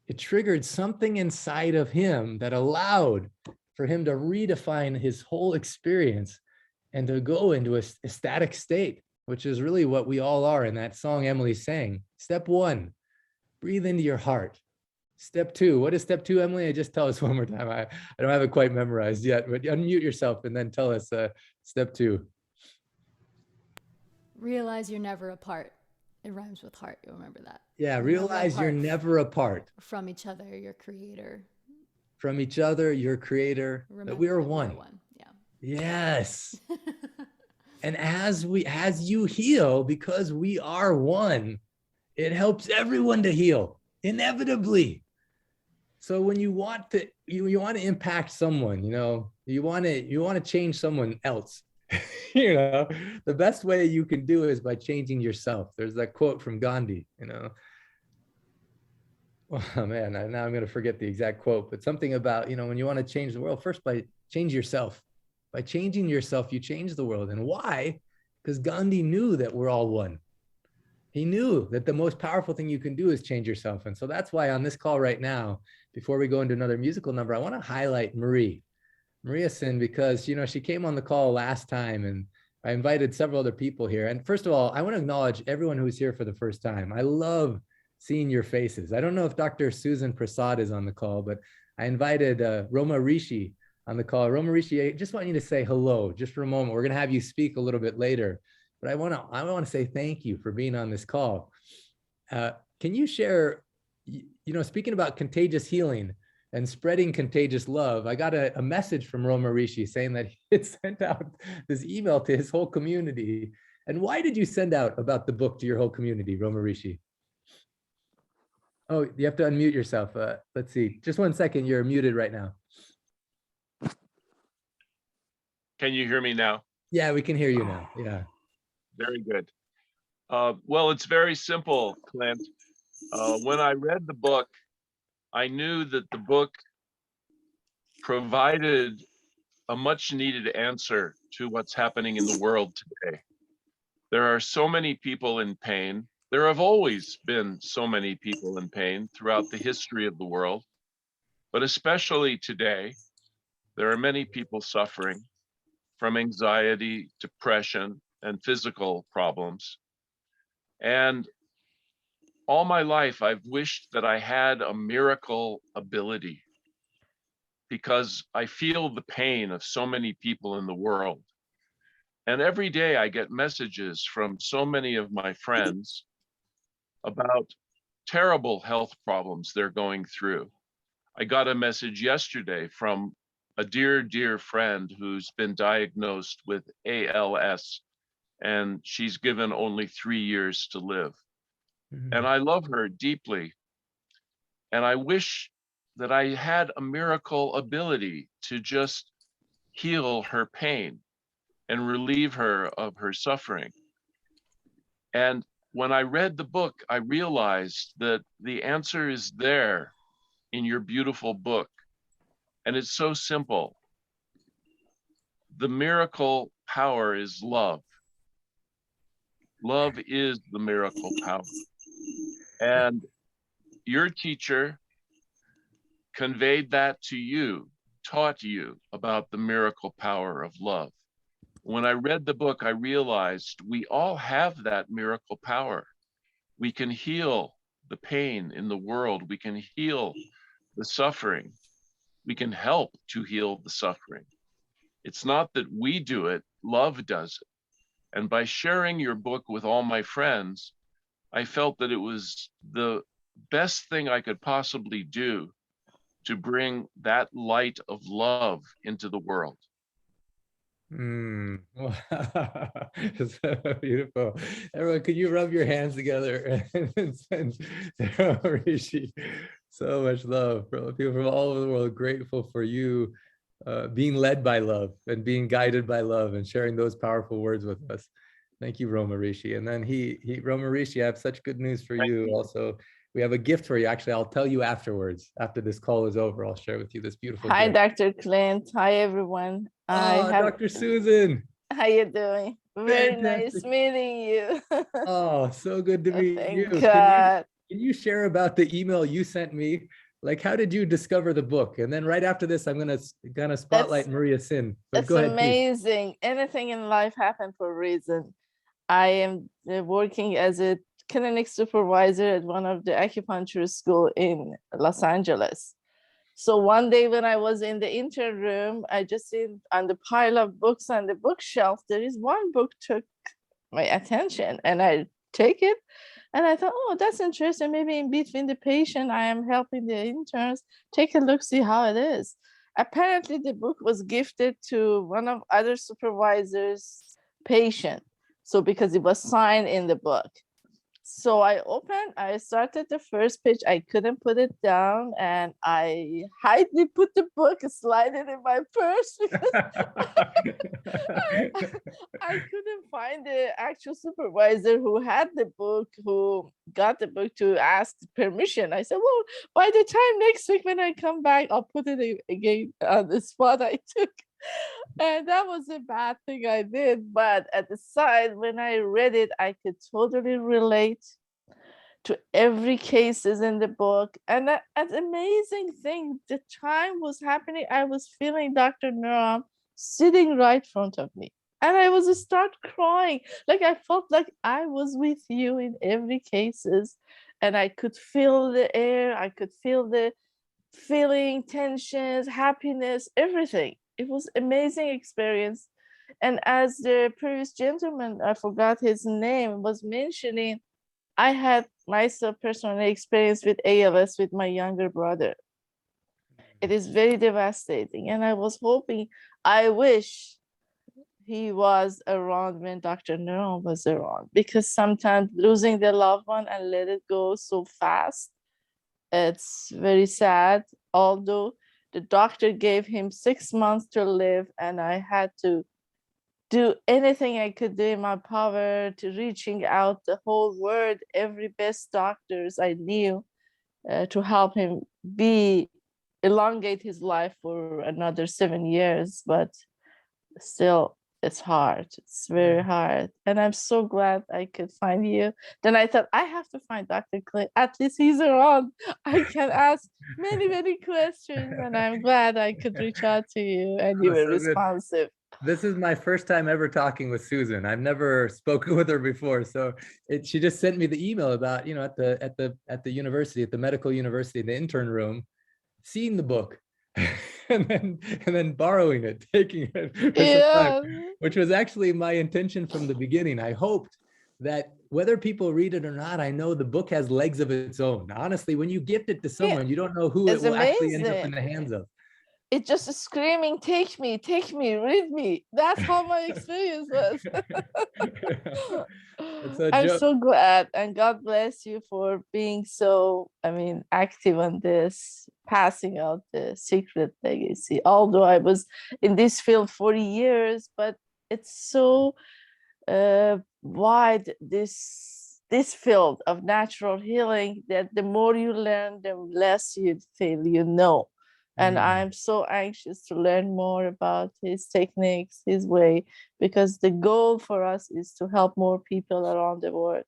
it triggered something inside of him that allowed for him to redefine his whole experience and to go into a ecstatic state, which is really what we all are in that song Emily sang. Step 1, breathe into your heart. Step 2, what is step 2, Emily? Just tell us one more time. I don't have it quite memorized yet, but unmute yourself and then tell us step 2. Realize you're never apart. It rhymes with heart. You'll remember that. Yeah, You're realize you're never apart. From each other, your creator. From each other, your creator, that we are one. Yeah. Yes. And as you heal, because we are one, it helps everyone to heal inevitably. So when you want to, you want to impact someone, you want to change someone else, the best way you can do is by changing yourself. There's that quote from Gandhi, Oh man, now I'm going to forget the exact quote, but something about, when you want to change the world, first by change yourself. By changing yourself, you change the world. And why? Because Gandhi knew that we're all one. He knew that the most powerful thing you can do is change yourself. And so that's why on this call right now, before we go into another musical number, I want to highlight Maria Sin, because, she came on the call last time and I invited several other people here. And first of all, I want to acknowledge everyone who's here for the first time. I love seeing your faces. I don't know if Dr. Susan Prasad is on the call, but I invited Roma Rishi on the call. Roma Rishi, I just want you to say hello just for a moment. We're going to have you speak a little bit later, but I want to say thank you for being on this call. Can you share, speaking about contagious healing and spreading contagious love, I got a message from Roma Rishi saying that he had sent out this email to his whole community. And why did you send out about the book to your whole community, Roma Rishi? Oh, you have to unmute yourself. Let's see. Just one second. You're muted right now. Can you hear me now? Yeah, we can hear you now. Yeah. Very good. Well, it's very simple, Clint. When I read the book, I knew that the book provided a much needed answer to what's happening in the world today. There are so many people in pain. There have always been so many people in pain throughout the history of the world, but especially today, there are many people suffering from anxiety, depression, and physical problems. And all my life, I've wished that I had a miracle ability, because I feel the pain of so many people in the world. And every day I get messages from so many of my friends about terrible health problems they're going through. I got a message yesterday from a dear, dear friend who's been diagnosed with ALS, and she's given only 3 years to live. Mm-hmm. And I love her deeply. And I wish that I had a miracle ability to just heal her pain and relieve her of her suffering. And when I read the book, I realized that the answer is there in your beautiful book. And it's so simple. the miracle power is love. Love is the miracle power. And your teacher conveyed that to you, taught you about the miracle power of love. When I read the book, I realized we all have that miracle power. We can heal the pain in the world. We can heal the suffering. We can help to heal the suffering. It's not that we do it, love does it. And by sharing your book with all my friends, I felt that it was the best thing I could possibly do to bring that light of love into the world. Wow. So beautiful. Everyone, could you rub your hands together and send Sarah Rishi so much love from people from all over the world, grateful for you being led by love and being guided by love and sharing those powerful words with us. Thank you, Roma Rishi. And then Roma Rishi, I have such good news for you. Also, we have a gift for you. Actually, I'll tell you afterwards. After this call is over, I'll share with you this beautiful Hi, gift. Dr. Clint. Hi, everyone. Dr. Susan. How you doing? Very Fantastic. nice meeting you. Oh, so good to meet Thank you. God. Can you share about the email you sent me? Like, how did you discover the book? And then right after this, I'm gonna spotlight Maria Sin. But It's go ahead, please. amazing. Anything in life happened for a reason. I am working as a clinic supervisor at one of the acupuncture school in Los Angeles. So one day when I was in the intern room, I just seen on the pile of books on the bookshelf, there is one book took my attention, and I take it and I thought, oh, that's interesting. Maybe in between the patient, I am helping the interns. Take a look, see how it is. Apparently the book was gifted to one of other supervisors' patient. So because it was signed in the book. So I started the first page. I couldn't put it down, and I hidely put the book, slide it in my purse because I couldn't find the actual supervisor who had the book, who got the book to ask permission. I said, well, by the time next week when I come back, I'll put it again on the spot I took. And that was a bad thing I did. But at the side, when I read it, I could totally relate to every cases in the book. And an amazing thing, the time was happening, I was feeling Dr. Nuram sitting right in front of me. And I was start crying. Like I felt like I was with you in every cases. And I could feel the air, I could feel the feeling, tensions, happiness, everything. It was amazing experience. And as the previous gentleman, I forgot his name, was mentioning, I had myself personally experience with ALS with my younger brother. It is very devastating. And I was hoping, I wish he was around when Dr. Nuram was around, because sometimes losing the loved one and let it go so fast, it's very sad. Although the doctor gave him 6 months to live, and I had to do anything I could do in my power to reaching out the whole world, every best doctors I knew to help him elongate his life for another 7 years. But still, it's hard. It's very hard. And I'm so glad I could find you. Then I thought, I have to find Dr. Clint. At least he's around. I can ask many, many questions. And I'm glad I could reach out to you and you were responsive. This is my first time ever talking with Susan. I've never spoken with her before. So she just sent me the email about, at the university, at the medical university, in the intern room, seeing the book. and then borrowing it, taking it for some time, which was actually my intention from the beginning. I hoped that whether people read it or not, I know the book has legs of its own. Honestly, when you gift it to someone, you don't know who it will actually end up in the hands of. It's just screaming, take me, read me. That's how my experience was. I'm so glad, and God bless you for being so, active on this, passing out the secret legacy. Although I was in this field 40 years, but it's so wide, this field of natural healing, that the more you learn, the less you feel you know. And I'm so anxious to learn more about his techniques, his way, because the goal for us is to help more people around the world.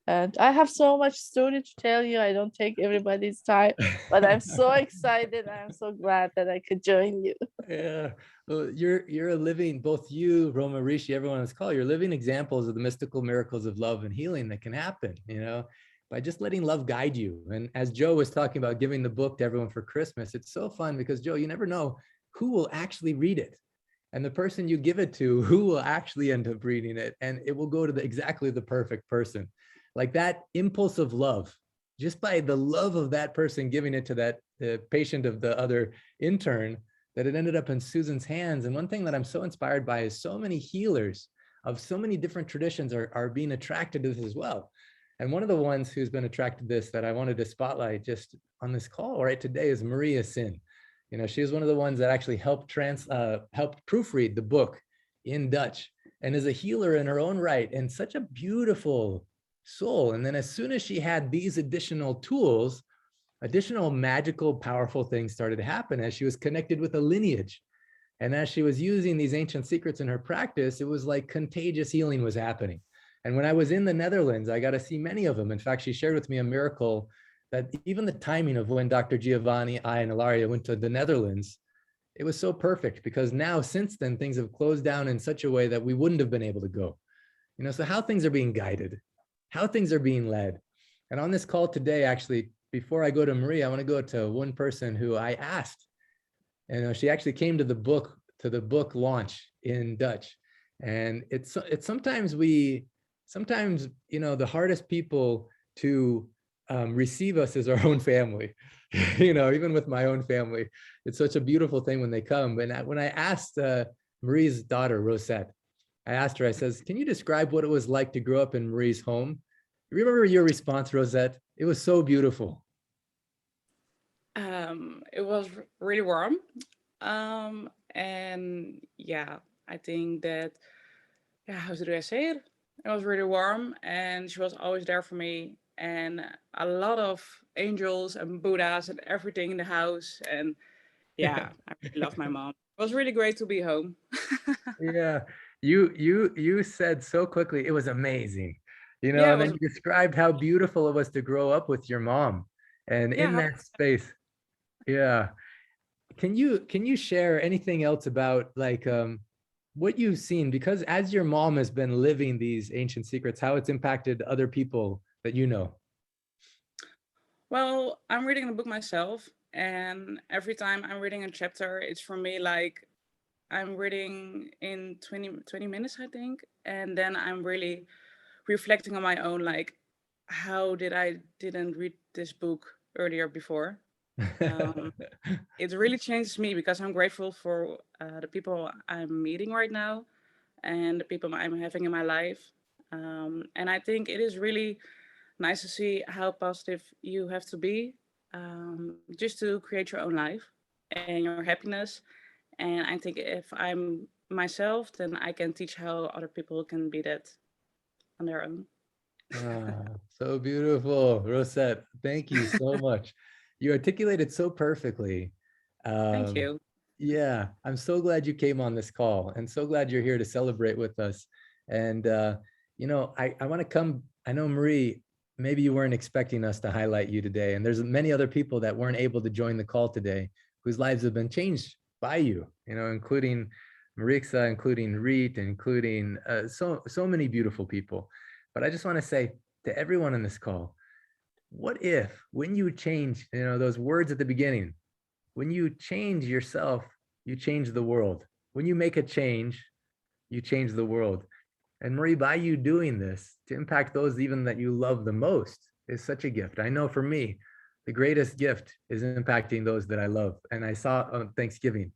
And I have so much story to tell you. I don't take everybody's time, but I'm so excited. I'm so glad that I could join you. Yeah, well, you're a living, both you, Roma, Rishi, everyone on this call, you're living examples of the mystical miracles of love and healing that can happen, by just letting love guide you. And as Joe was talking about giving the book to everyone for Christmas, it's so fun because, Joe, you never know who will actually read it. And the person you give it to, who will actually end up reading it, and it will go to exactly the perfect person. Like that impulse of love, just by the love of that person giving it to the patient of the other intern, that it ended up in Susan's hands. And one thing that I'm so inspired by is so many healers of so many different traditions are being attracted to this as well. And one of the ones who's been attracted to this that I wanted to spotlight just on this call right today is Maria Sin. She was one of the ones that actually helped proofread the book in Dutch and is a healer in her own right and such a beautiful soul. And then as soon as she had these additional tools, additional magical, powerful things started to happen as she was connected with a lineage. And as she was using these ancient secrets in her practice, it was like contagious healing was happening. And when I was in the Netherlands, I got to see many of them. In fact, she shared with me a miracle that even the timing of when Dr. Giovanni, I, and Ilaria went to the Netherlands, it was so perfect because now, since then, things have closed down in such a way that we wouldn't have been able to go. So how things are being guided, how things are being led. And on this call today, actually, before I go to Maria, I want to go to one person who I asked, and she actually came to the book launch in Dutch. And it's sometimes the hardest people to receive us as our own family. Even with my own family, it's such a beautiful thing when they come. And when I asked Marie's daughter, Rosette, I asked her, I says, can you describe what it was like to grow up in Marie's home? Remember your response, Rosette? It was so beautiful. It was really warm. And yeah, I think that, how do I say it? It was really warm and she was always there for me, and a lot of angels and Buddhas and everything in the house. And yeah, I really love my mom. It was really great to be home. Yeah, you said so quickly, it was amazing. Yeah, and then you described how beautiful it was to grow up with your mom and in that space. Yeah. Can you share anything else about what you've seen? Because as your mom has been living these ancient secrets, how it's impacted other people that you know. Well, I'm reading the book myself, and every time I'm reading a chapter, it's for me like I'm reading in 20 minutes, I think. And then I'm really reflecting on my own, like, how didn't read this book earlier before? It really changes me because I'm grateful for the people I'm meeting right now and the people I'm having in my life. And I think it is really nice to see how positive you have to be just to create your own life and your happiness. And I think if I'm myself, then I can teach how other people can be that on their own. So beautiful, Rosette. Thank you so much. You articulated so perfectly. Thank you. Yeah, I'm so glad you came on this call and so glad you're here to celebrate with us. And, I want to come, I know, Marie, maybe you weren't expecting us to highlight you today. And there's many other people that weren't able to join the call today whose lives have been changed by you, including Marixa, including Reet, including so many beautiful people. But I just want to say to everyone on this call, what if when you change, those words at the beginning, when you change yourself, you change the world. When you make a change, you change the world. And Marie, by you doing this to impact those even that you love the most is such a gift. I know for me, the greatest gift is impacting those that I love. And I saw on Thanksgiving,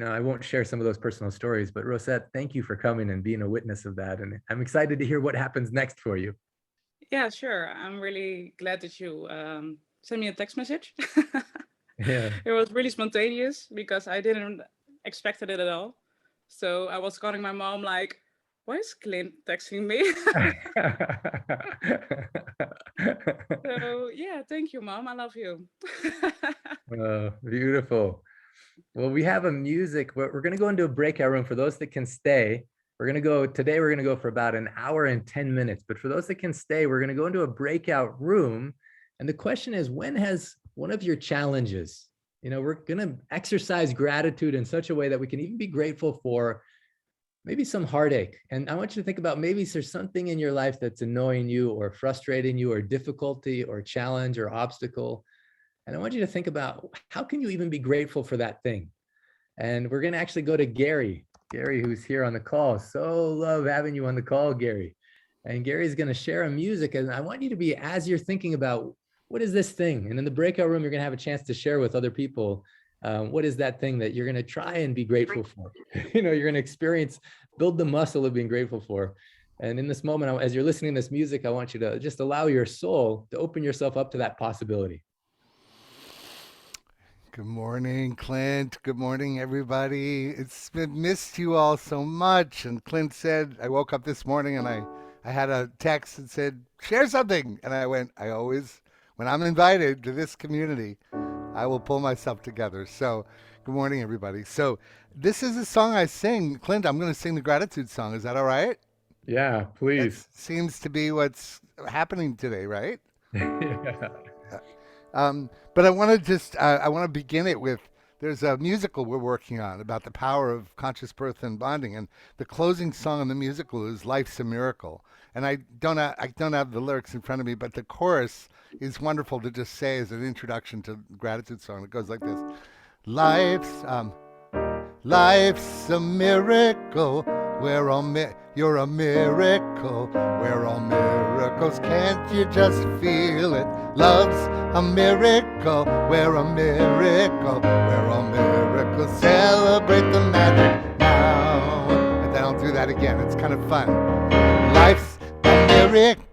I won't share some of those personal stories, but Rosette, thank you for coming and being a witness of that. And I'm excited to hear what happens next for you. Yeah, sure. I'm really glad that you sent me a text message. Yeah. It was really spontaneous because I didn't expect it at all. So I was calling my mom like, why is Clint texting me? So yeah, thank you, Mom. I love you. Beautiful. Well, we have a music. We're going to go into a breakout room for those that can stay. We're going to go today. We're going to go for about an hour and 10 minutes. But for those that can stay, we're going to go into a breakout room. And the question is, when has one of your challenges, we're going to exercise gratitude in such a way that we can even be grateful for maybe some heartache. And I want you to think about maybe there's something in your life that's annoying you or frustrating you or difficulty or challenge or obstacle. And I want you to think about how can you even be grateful for that thing? And we're going to actually go to Gary, who's here on the call. So love having you on the call, Gary. And Gary's going to share a music. And I want you to be, as you're thinking about what is this thing? And in the breakout room, you're going to have a chance to share with other people. What is that thing that you're going to try and be grateful for? You're going to experience, build the muscle of being grateful for. And in this moment, as you're listening to this music, I want you to just allow your soul to open yourself up to that possibility. Good morning, Clint. Good morning, everybody. It's been missed you all so much. And Clint said, I woke up this morning and I had a text that said, share something. And I went, when I'm invited to this community, I will pull myself together. So good morning, everybody. So this is a song I sing. Clint, I'm going to sing the gratitude song. Is that all right? Yeah, please. That seems to be what's happening today, right? Yeah. But I want to begin it with, there's a musical we're working on about the power of conscious birth and bonding, and the closing song in the musical is "Life's a Miracle." And I don't have the lyrics in front of me, but the chorus is wonderful to just say as an introduction to the gratitude song. It goes like this: Life's a miracle. You're a miracle. We're all miracles. Can't you just feel it? Love's a miracle. We're a miracle. We're all miracles. Celebrate the magic now. And then I'll do that again. It's kind of fun. Life's a miracle.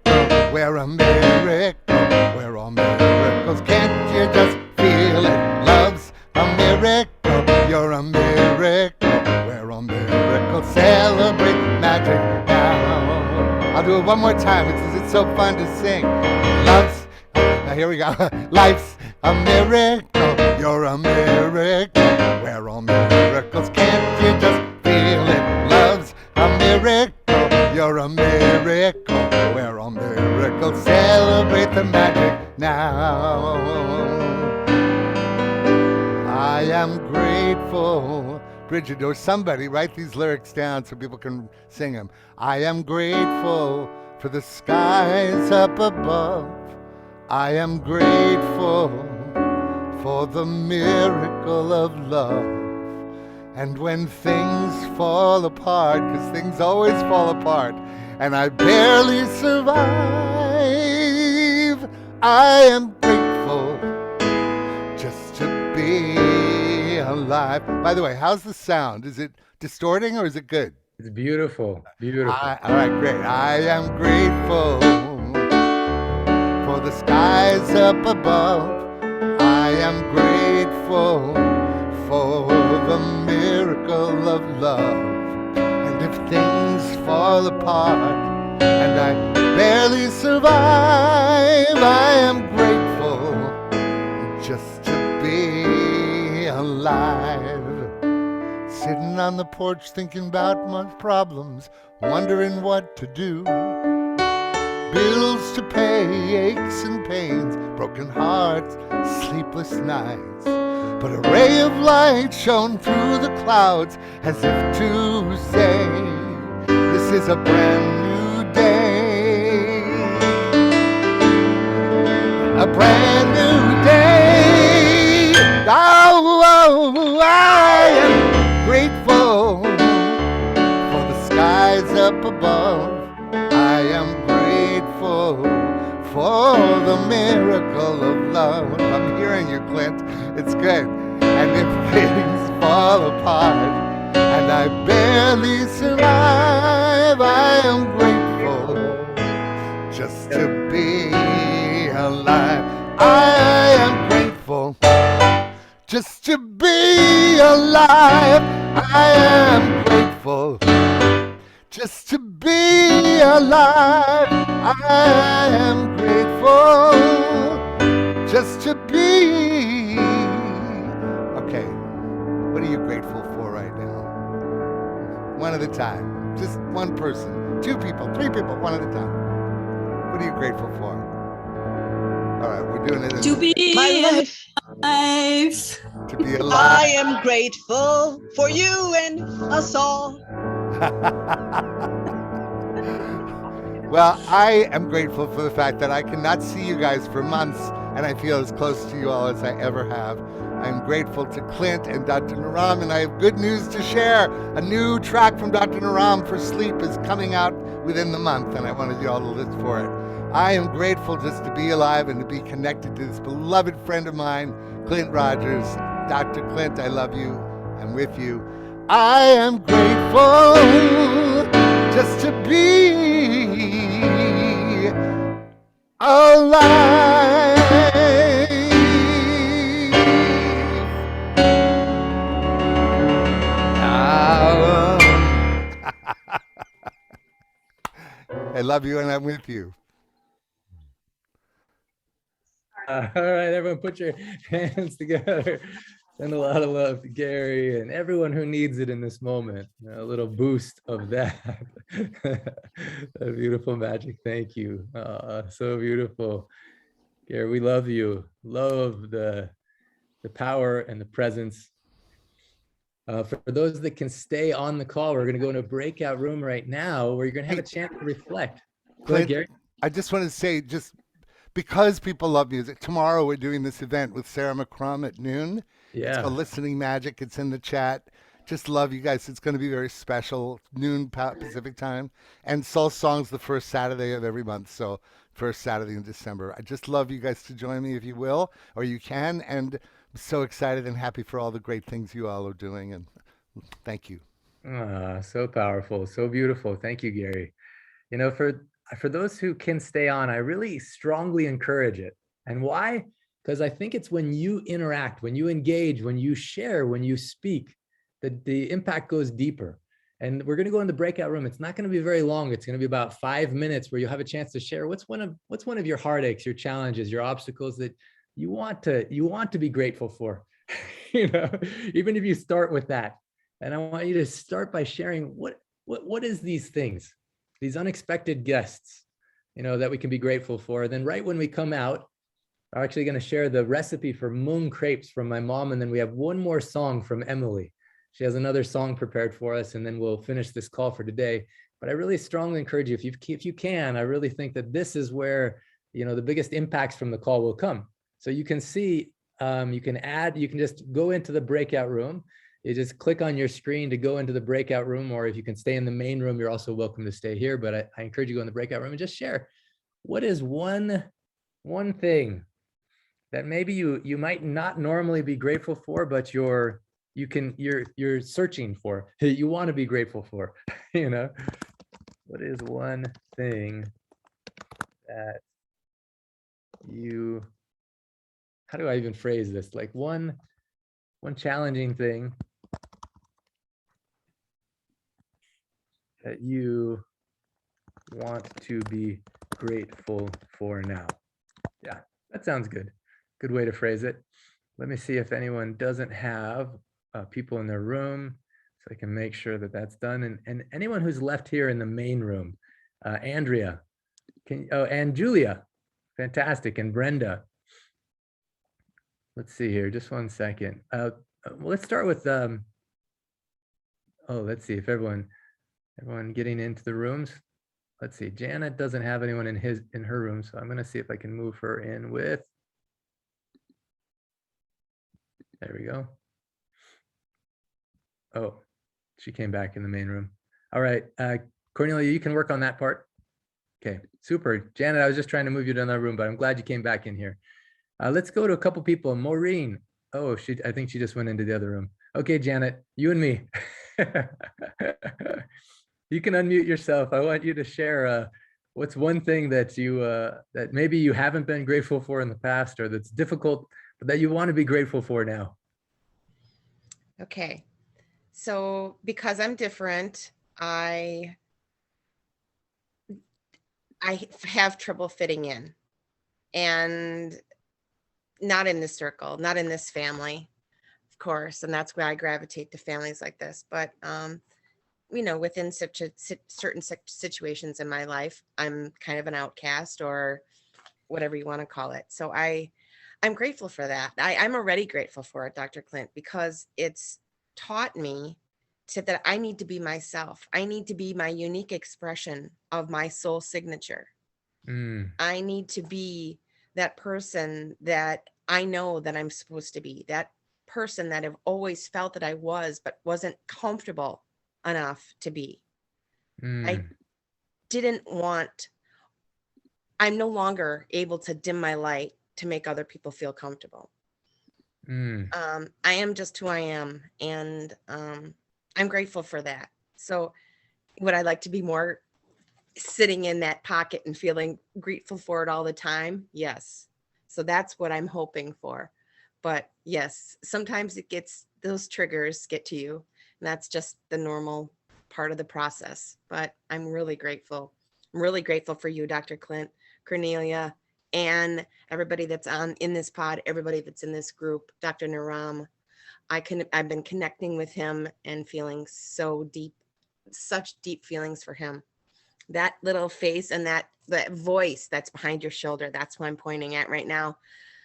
We're a miracle. We're all miracles. Can't you just feel it? Love's a miracle. You're a miracle. We're all miracles. Celebrate magic now. I'll do it one more time because it's so fun to sing. Now here we go. Life's a miracle. You're a miracle. We're all miracles. Can't you just feel it? Love's a miracle. You're a miracle. We're all miracles. Celebrate the magic now. I am grateful. Bridget or somebody write these lyrics down so people can sing them. I am grateful for the skies up above. I am grateful for the miracle of love. And when things fall apart, because things always fall apart, and I barely survive, I am grateful just to be alive. By the way, how's the sound? Is it distorting or is it good? It's beautiful. Beautiful. All right, great. I am grateful for the skies up above. I am grateful for the miracle of love. And if things fall apart and I barely survive, I am grateful just to be alive. Sitting on the porch thinking about my problems, wondering what to do. Bills to pay, aches and pains, broken hearts, sleepless nights. But a ray of light shone through the clouds as if to say, this is a brand new day. A brand new day. Oh, I am grateful for the skies up above. I am grateful for the miracle of love. I'm hearing you, Clint. It's good. And if things fall apart and I barely survive, I am grateful just to be alive. I am grateful just to be alive. I am grateful just to be alive. I am grateful just to be. Okay, What are you grateful for right now? One at a time. Just one person. 2 people, 3 people, one at a time. What are you grateful for? All right, we're doing it. To be My life. alive. To be I alive. am grateful for you and us all. Well, I am grateful for the fact that I cannot see you guys for months, and I feel as close to you all as I ever have. I'm grateful to Clint and Dr. Naram, and I have good news to share. A new track from Dr. Naram for sleep is coming out within the month, and I wanted you all to listen for it. I am grateful just to be alive and to be connected to this beloved friend of mine, Clint Rogers. Dr. Clint, I love you. I'm with you. I am grateful just to be alive. I love you and I'm with you. All right, everyone, put your hands together. Send a lot of love to Gary and everyone who needs it in this moment. A little boost of that. A beautiful magic. Thank you. So beautiful. Gary, we love you. Love the power and the presence. For those that can stay on the call, we're going to go in a breakout room right now where you're going to have a chance to reflect. Go ahead, Gary. I just want to say, just because people love music, tomorrow we're doing this event with Sarah McCrum at noon. It's called Listening Magic. It's in the chat. Just love you guys. It's going to be very special. Noon Pacific time. And Soul Song's the first Saturday of every month. So first Saturday in December. I just love you guys to join me if you will, or you can. And I'm so excited and happy for all the great things you all are doing. And thank you. So powerful. So beautiful. Thank you, Gary. You know, for those who can stay on, I really strongly encourage it. And why? Because I think it's when you interact, when you engage, when you share, when you speak, that the impact goes deeper. And we're going to go in the breakout room. It's not going to be very long. It's going to be about 5 minutes where you have a chance to share what's one of your heartaches, your challenges, your obstacles that you want to be grateful for. You know, even if you start with that. And I want you to start by sharing what is these things, these unexpected guests, you know, that we can be grateful for. Then right when we come out, I'm actually going to share the recipe for Moong crepes from my mom. And then we have one more song from Emily. She has another song prepared for us, and then we'll finish this call for today. But I really strongly encourage you, if you can, I really think that this is where, you know, the biggest impacts from the call will come. So you can see, you can just go into the breakout room. You just click on your screen to go into the breakout room, or if you can stay in the main room, you're also welcome to stay here. But I encourage you to go in the breakout room and just share. What is one thing that maybe you might not normally be grateful for, but you're searching for, you want to be grateful for? You know, what is one thing that how do I even phrase this? Like one challenging thing that you want to be grateful for now. Yeah, that sounds good. Good way to phrase it. Let me see if anyone doesn't have people in their room, so I can make sure that that's done. And anyone who's left here in the main room, Andrea, and Julia, fantastic, and Brenda. Let's see here, just one second. Let's start with, let's see if everyone getting into the rooms. Let's see, Janet doesn't have anyone in her room, so I'm gonna see if I can move her in with, there we go. Oh, she came back in the main room. All right, Cornelia, you can work on that part. Okay, super. Janet, I was just trying to move you to another room, but I'm glad you came back in here. Let's go to a couple people. Maureen. Oh, I think she just went into the other room. Okay, Janet, you and me. You can unmute yourself. I want you to share what's one thing that that maybe you haven't been grateful for in the past, or that's difficult, but that you want to be grateful for now. Okay. So because I'm different, I have trouble fitting in, and not in this circle, not in this family. course, and that's why I gravitate to families like this. But you know, within such a certain situations in my life, I'm kind of an outcast or whatever you want to call it. So I'm grateful for that. I'm already grateful for it, Dr. Clint, because it's taught me that I need to be myself. I need to be my unique expression of my soul signature. I need to be that person that I know that I'm supposed to be, that person that I've always felt that I was, but wasn't comfortable enough to be. I didn't want, I'm no longer able to dim my light to make other people feel comfortable. I am just who I am, and I'm grateful for that. So would I like to be more sitting in that pocket and feeling grateful for it all the time? Yes. So that's what I'm hoping for. But yes, sometimes those triggers get to you, and that's just the normal part of the process. But I'm really grateful. I'm really grateful for you, Dr. Clint, Cornelia, and everybody that's in this pod, everybody that's in this group, Dr. Naram. I've been connecting with him and feeling such deep feelings for him. That little face and that voice that's behind your shoulder, that's who I'm pointing at right now.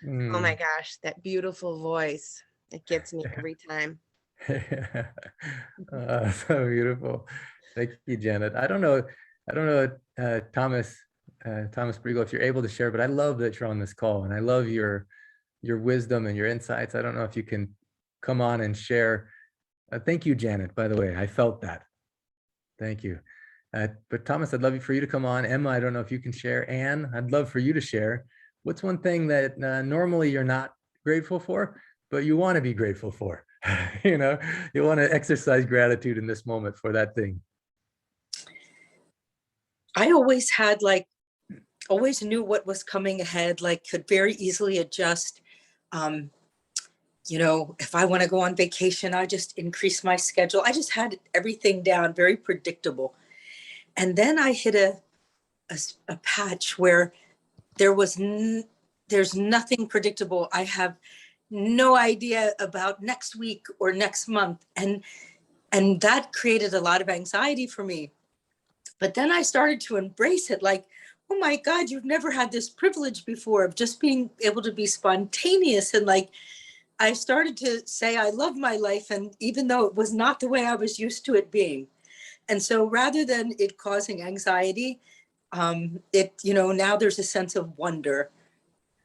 Oh my gosh, that beautiful voice. It gets me every time. So beautiful. Thank you, Janet. I don't know, Thomas Briegel, if you're able to share, but I love that you're on this call, and I love your wisdom and your insights. I don't know if you can come on and share. Thank you, Janet, by the way. I felt that. Thank you. But Thomas, I'd love for you to come on. Emma, I don't know if you can share. Anne, I'd love for you to share. What's one thing that normally you're not grateful for, but you want to be grateful for? You know, you want to exercise gratitude in this moment for that thing. I always knew what was coming ahead, like could very easily adjust. You know, if I want to go on vacation, I just increase my schedule. I just had everything down, very predictable. And then I hit a patch where there's nothing predictable. I have no idea about next week or next month. And that created a lot of anxiety for me. But then I started to embrace it, like, oh my God, you've never had this privilege before of just being able to be spontaneous. And like, I started to say, I love my life. And even though it was not the way I was used to it being. And so rather than it causing anxiety, now there's a sense of wonder,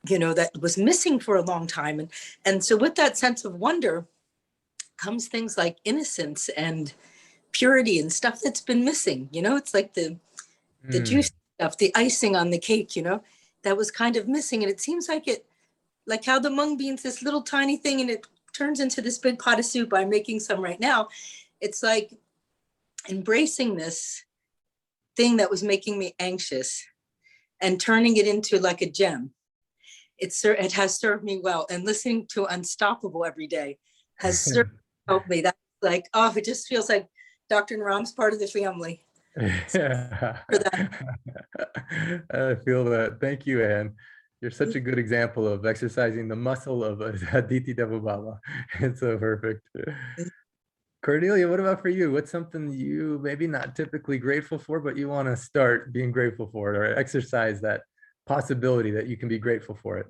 that was missing for a long time. And so with that sense of wonder comes things like innocence and purity and stuff that's been missing. It's like the juice stuff, the icing on the cake, that was kind of missing. And it seems like how the mung beans, this little tiny thing, and it turns into this big pot of soup. I'm making some right now. It's like embracing this thing that was making me anxious and turning it into like a gem. It has served me well. And listening to Unstoppable every day has helped me. That's like, it just feels like Dr. Naram's part of the family. Yeah. I feel that. Thank you, Anne. You're such a good example of exercising the muscle of Aditi Devo Baba. It's so perfect. Cornelia, what about for you? What's something you maybe not typically grateful for, but you want to start being grateful for it, or exercise that possibility that you can be grateful for it?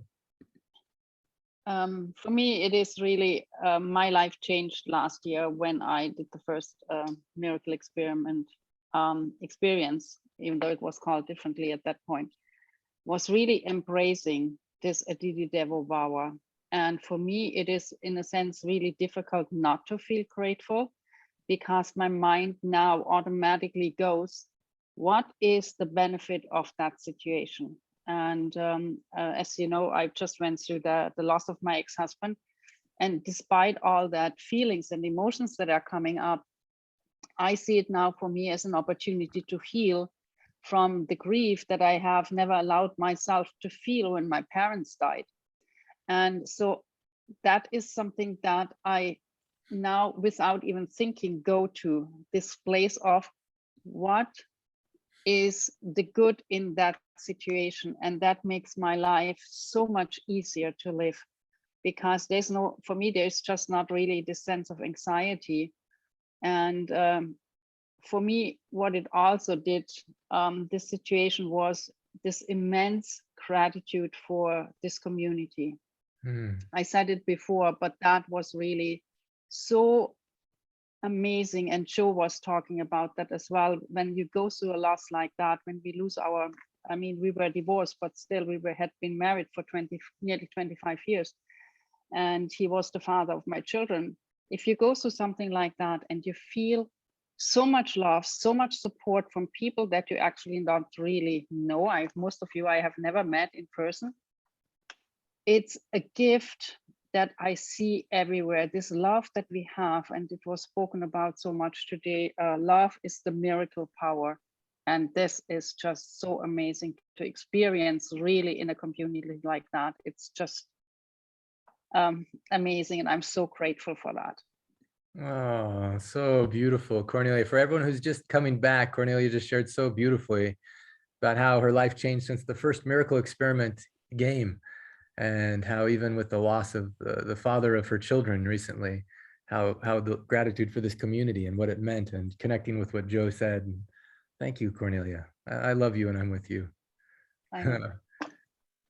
For me, it is really my life changed last year when I did the first miracle experiment experience, even though it was called differently at that point, was really embracing this Aditi Devo Bhava. And for me, it is in a sense really difficult not to feel grateful, because my mind now automatically goes, what is the benefit of that situation? And as you know, I just went through the loss of my ex-husband. And despite all that feelings and emotions that are coming up, I see it now for me as an opportunity to heal from the grief that I have never allowed myself to feel when my parents died. And so that is something that I now, without even thinking, go to this place of what is the good in that situation. And that makes my life so much easier to live. because for me, there's just not really this sense of anxiety. And for me, what it also did, this situation was this immense gratitude for this community. I said it before, but that was really so amazing. And Joe was talking about that as well. When you go through a loss like that, when we lose we were divorced, but still had been married for nearly 25 years. And he was the father of my children. If you go through something like that and you feel so much love, so much support from people that you actually don't really know, most of you I have never met in person, it's a gift that I see everywhere. This love that we have, and it was spoken about so much today, love is the miracle power. And this is just so amazing to experience really in a community like that. It's just amazing, and I'm so grateful for that. Oh, so beautiful, Cornelia. For everyone who's just coming back, Cornelia just shared so beautifully about how her life changed since the first miracle experiment game, and how even with the loss of the father of her children recently, how the gratitude for this community and what it meant, and connecting with what Joe said. Thank you, Cornelia. I love you, and I'm with you.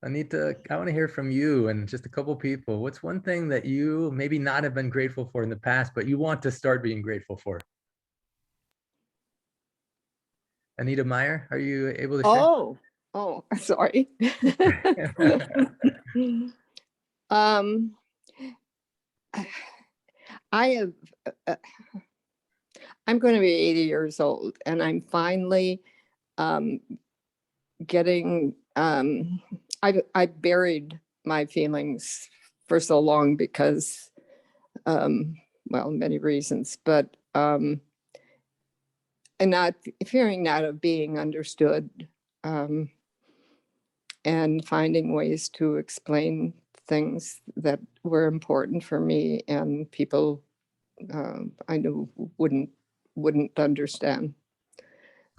Anita, I want to hear from you and just a couple people. What's one thing that you maybe not have been grateful for in the past, but you want to start being grateful for? Anita Meyer, are you able to share? Oh, sorry. I'm going to be 80 years old, and I'm finally getting, I buried my feelings for so long because, many reasons, but and not fearing not of being understood, and finding ways to explain things that were important for me and people I knew wouldn't understand.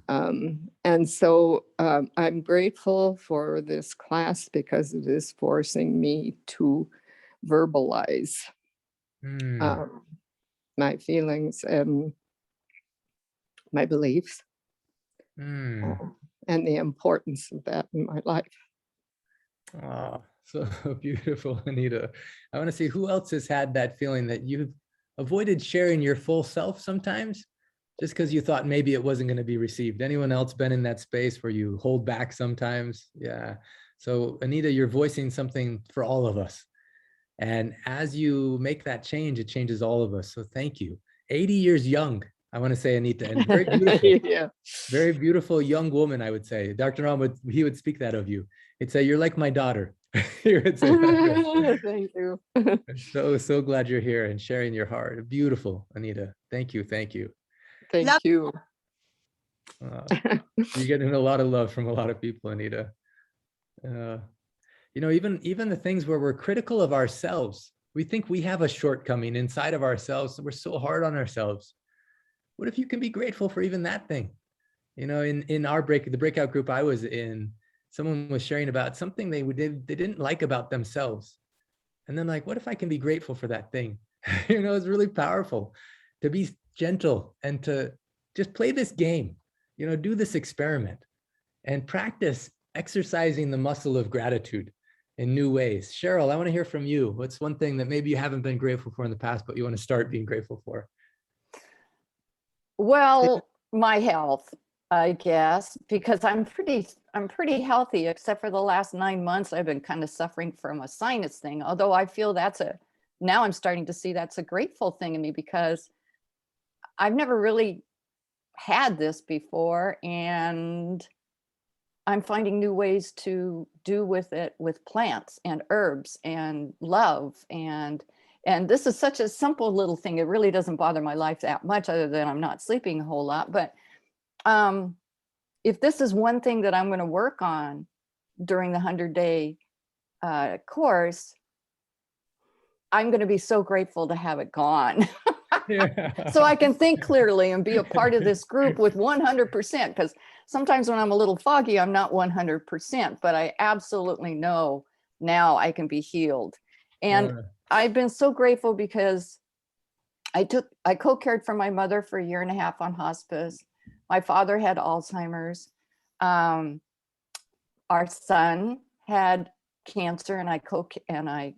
And so I'm grateful for this class because it is forcing me to verbalize my feelings and my beliefs, and the importance of that in my life. Oh, so beautiful, Anita. I want to see who else has had that feeling that you've avoided sharing your full self sometimes just because you thought maybe it wasn't going to be received. Anyone else been in that space where you hold back sometimes? Yeah. So Anita, you're voicing something for all of us. And as you make that change, it changes all of us. So thank you. 80 years young, I want to say, Anita, and very beautiful. Yeah. Very beautiful young woman, I would say. Dr. Ram he would speak that of you. He'd say, you're like my daughter. He would say that. Thank you. I'm so glad you're here and sharing your heart. Beautiful, Anita. Thank you. Thank you. Thank you. You're getting a lot of love from a lot of people, Anita. Even the things where we're critical of ourselves, we think we have a shortcoming inside of ourselves. We're so hard on ourselves. What if you can be grateful for even that thing? In our the breakout group I was in, someone was sharing about something they didn't like about themselves. And then what if I can be grateful for that thing? It's really powerful to be gentle and to just play this game, do this experiment and practice exercising the muscle of gratitude in new ways. Cheryl, I want to hear from you. What's one thing that maybe you haven't been grateful for in the past, but you want to start being grateful for? Well, my health, I guess, because I'm pretty healthy, except for the last 9 months. I've been kind of suffering from a sinus thing, although I feel now I'm starting to see that's a grateful thing in me because I've never really had this before, and I'm finding new ways to do with it with plants and herbs and love. And this is such a simple little thing. It really doesn't bother my life that much, other than I'm not sleeping a whole lot. But if this is one thing that I'm going to work on during the 100-day course, I'm going to be so grateful to have it gone. So I can think clearly and be a part of this group with 100%, because sometimes when I'm a little foggy, I'm not 100%, but I absolutely know now I can be healed. And I've been so grateful because I co-cared for my mother for a year and a half on hospice. My father had Alzheimer's. Our son had cancer, and I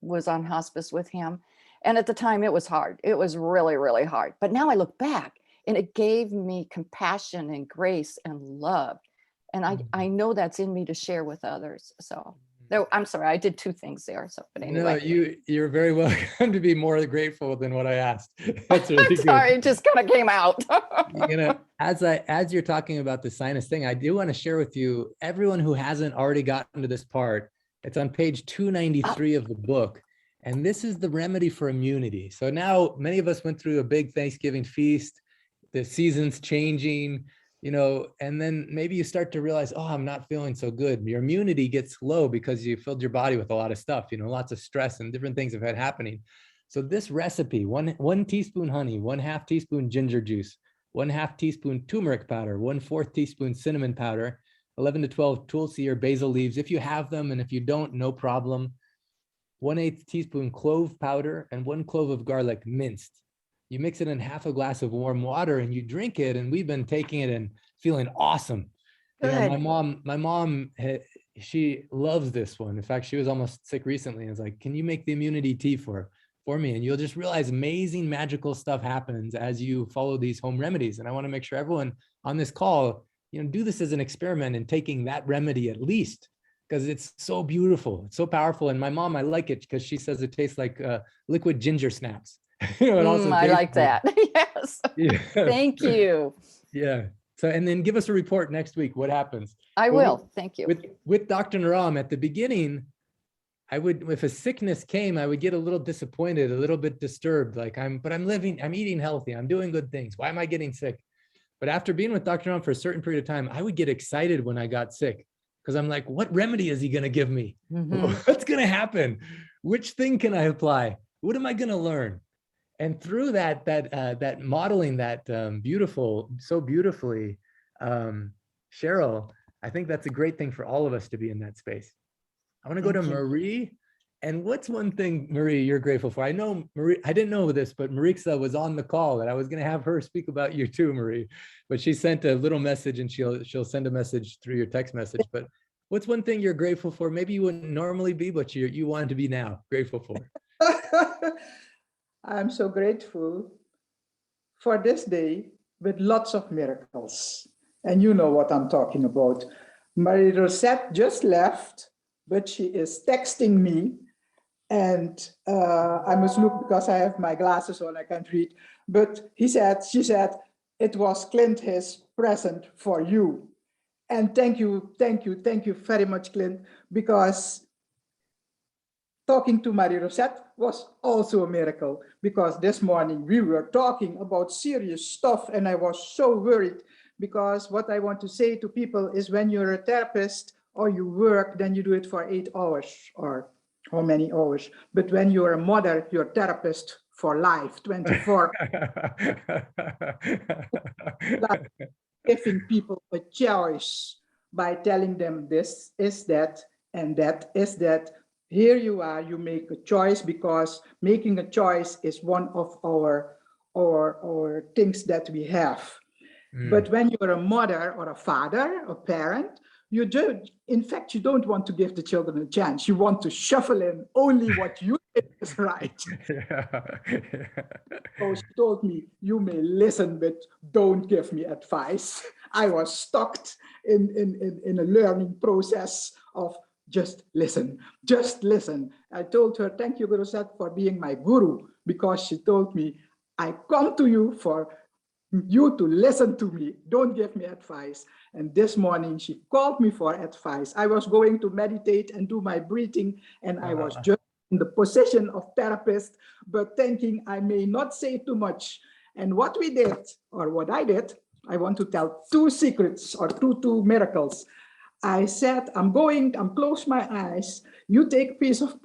was on hospice with him. And at the time it was hard. It was really, really hard. But now I look back and it gave me compassion and grace and love. And I know that's in me to share with others. So no, I'm sorry, I did two things there. So, but anyway. No, you're very welcome to be more grateful than what I asked. That's really I'm sorry, it just kind of came out. As you're talking about the sinus thing, I do want to share with you, everyone who hasn't already gotten to this part, it's on page 293 of the book. And this is the remedy for immunity. So now many of us went through a big Thanksgiving feast, the season's changing, and then maybe you start to realize, oh, I'm not feeling so good. Your immunity gets low because you filled your body with a lot of stuff, lots of stress and different things have had happening. So this recipe, one teaspoon honey, 1/2 teaspoon ginger juice, 1/2 teaspoon turmeric powder, 1/4 teaspoon cinnamon powder, 11 to 12 tulsi or basil leaves, if you have them, and if you don't, no problem. 1/8 teaspoon clove powder and 1 clove of garlic minced. You mix it in half a glass of warm water and you drink it. And we've been taking it and feeling awesome. My mom, she loves this one. In fact, she was almost sick recently and was like, can you make the immunity tea for me? And you'll just realize amazing magical stuff happens as you follow these home remedies. And I want to make sure everyone on this call, do this as an experiment and taking that remedy at least, because it's so beautiful. It's so powerful. And my mom, I like it because she says it tastes like liquid ginger snaps. I like that. Yes. Yeah. Thank you. Yeah. So, and then give us a report next week. What happens? I will. Thank you. With Dr. Naram at the beginning, if a sickness came, I would get a little disappointed, a little bit disturbed. Like I'm eating healthy. I'm doing good things. Why am I getting sick? But after being with Dr. Naram for a certain period of time, I would get excited when I got sick because I'm like, what remedy is he going to give me? What's going to happen? Which thing can I apply? What am I going to learn? And through that modeling that so beautifully, Cheryl, I think that's a great thing for all of us to be in that space. I want to go to Marie. And what's one thing, Marie, you're grateful for? I know Marie, I didn't know this, but Marixa was on the call and I was going to have her speak about you too, Marie. But she sent a little message and she'll send a message through your text message. But what's one thing you're grateful for? Maybe you wouldn't normally be, but you want to be now grateful for. I'm so grateful for this day with lots of miracles. And you know what I'm talking about. Marie Rosette just left, but she is texting me. And I must look because I have my glasses on, I can't read. But she said, it was Clint, his present for you. And thank you very much, Clint, because talking to Marie Rosette was also a miracle, because this morning we were talking about serious stuff and I was so worried, because what I want to say to people is when you're a therapist or you work, then you do it for 8 hours or how many hours. But when you're a mother, you're a therapist for life, 24. Like giving people a choice by telling them this is that and that is that. Here you are, you make a choice, because making a choice is one of our things that we have. But when you're a mother or a father, a parent, you don't want to give the children a chance. You want to shuffle in only what you think is right. So she told me, you may listen, but don't give me advice. I was stuck in a learning process of just listen. I told her, thank you, Guru Sat, for being my guru, because she told me, I come to you for you to listen to me. Don't give me advice. And this morning she called me for advice. I was going to meditate and do my breathing, and I was just in the position of therapist, but thinking I may not say too much. And what we did, or what I did, I want to tell 2 secrets or two miracles. I said, I'm close my eyes. You take a piece of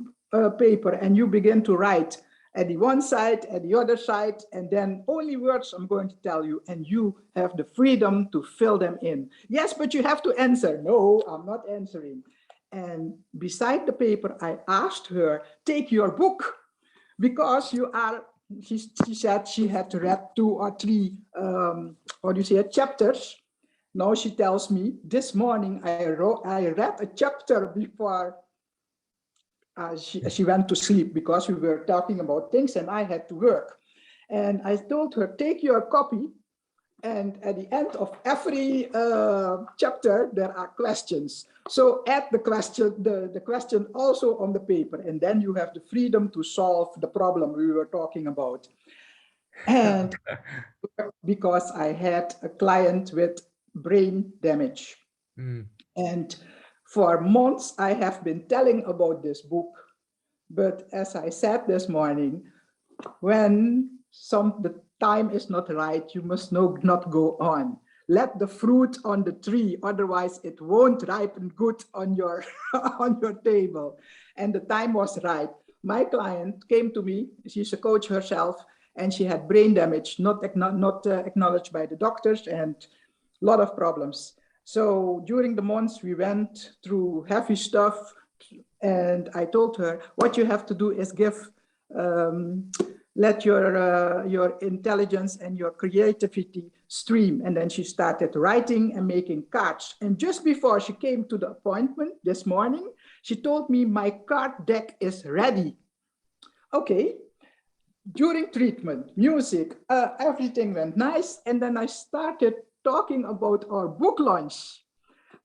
paper and you begin to write at the one side, at the other side, and then only words I'm going to tell you, and you have the freedom to fill them in. Yes, but you have to answer. No, I'm not answering. And beside the paper, I asked her, take your book, because you are, she said she had read 2 or 3, how do you say it, chapters. Now she tells me, this morning I read a chapter before she went to sleep, because we were talking about things and I had to work. And I told her, take your copy. And at the end of every chapter, there are questions. So add the question also on the paper, and then you have the freedom to solve the problem we were talking about. And because I had a client with brain damage. And for months, I have been telling about this book. But as I said this morning, when the time is not right, you must not go on. Let the fruit on the tree, otherwise it won't ripen good on your on your table. And the time was right. My client came to me. She's a coach herself, and she had brain damage, not acknowledged by the doctors, and a lot of problems. So during the months, we went through heavy stuff, and I told her, what you have to do is let your intelligence and your creativity stream. And then she started writing and making cards. And just before she came to the appointment this morning, she told me, my card deck is ready. Okay. During treatment, music, everything went nice. And then I started talking about our book launch.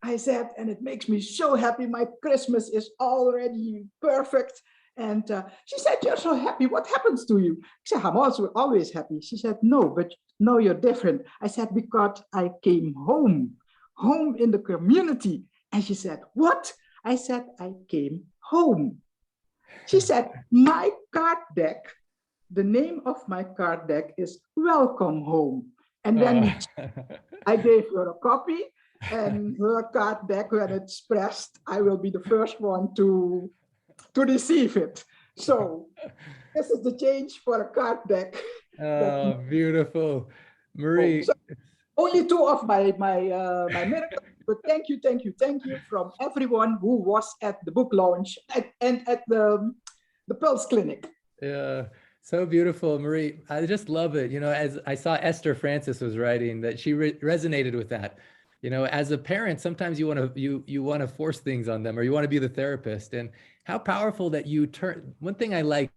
I said, and it makes me so happy. My Christmas is already perfect. And she said, you're so happy. What happens to you? I said, I'm also always happy. She said, no, but no, you're different. I said, because I came home in the community. And she said, what? I said, I came home. She said, my card deck, the name of my card deck is Welcome Home. And then I gave her a copy, and her card deck, when it's pressed, I will be the first one to receive it. So this is the change for a card deck. Oh, beautiful. Marie. So only 2 of my miracles, but thank you from everyone who was at the book launch and at the Pulse Clinic. Yeah, so beautiful, Marie. I just love it. You know, as I saw Esther Francis was writing, that she resonated with that. You know, as a parent, sometimes you want to force things on them, or you want to be the therapist. And how powerful that you turn. One thing I like,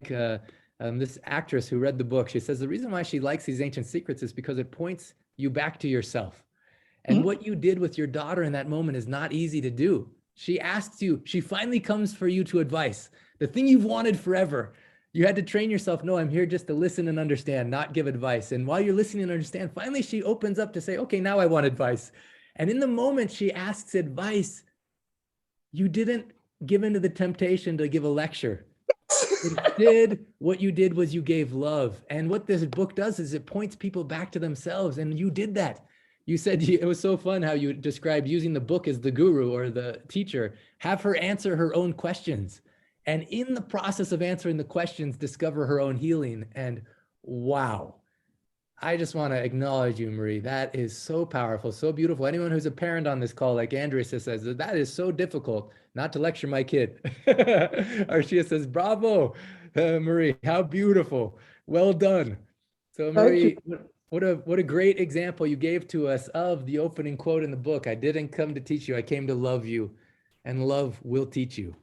this actress who read the book, she says the reason why she likes these ancient secrets is because it points you back to yourself. And what you did with your daughter in that moment is not easy to do. She asks you, she finally comes for you to advice, the thing you've wanted forever. You had to train yourself. No, I'm here just to listen and understand, not give advice. And while you're listening and understand, finally she opens up to say, okay, now I want advice. And in the moment she asks advice, you didn't give into the temptation to give a lecture. Instead, what you did was you gave love. And what this book does is it points people back to themselves. And you did that. You said it was so fun how you described using the book as the guru or the teacher. Have her answer her own questions. And in the process of answering the questions, discover her own healing. And wow. I just want to acknowledge you, Marie. That is so powerful, so beautiful. Anyone who's a parent on this call, like Andrea says, that is so difficult not to lecture my kid. Arshia says, bravo, Marie, how beautiful. Well done. So Marie, what a great example you gave to us of the opening quote in the book. I didn't come to teach you, I came to love you, and love will teach you.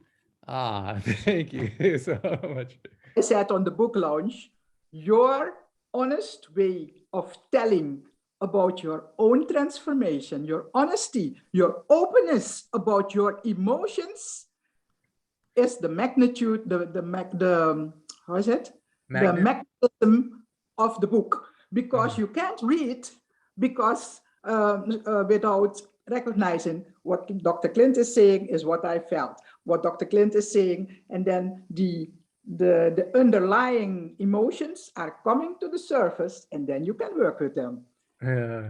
Ah, thank you so much. I said on the book launch, your honest way of telling about your own transformation, your honesty, your openness about your emotions is the magnitude, how is it? The magnetism of the book, because you can't read because without recognizing what Dr. Clint is saying is what I felt, what Dr. Clint is saying, and then the underlying emotions are coming to the surface, and then you can work with them. Yeah.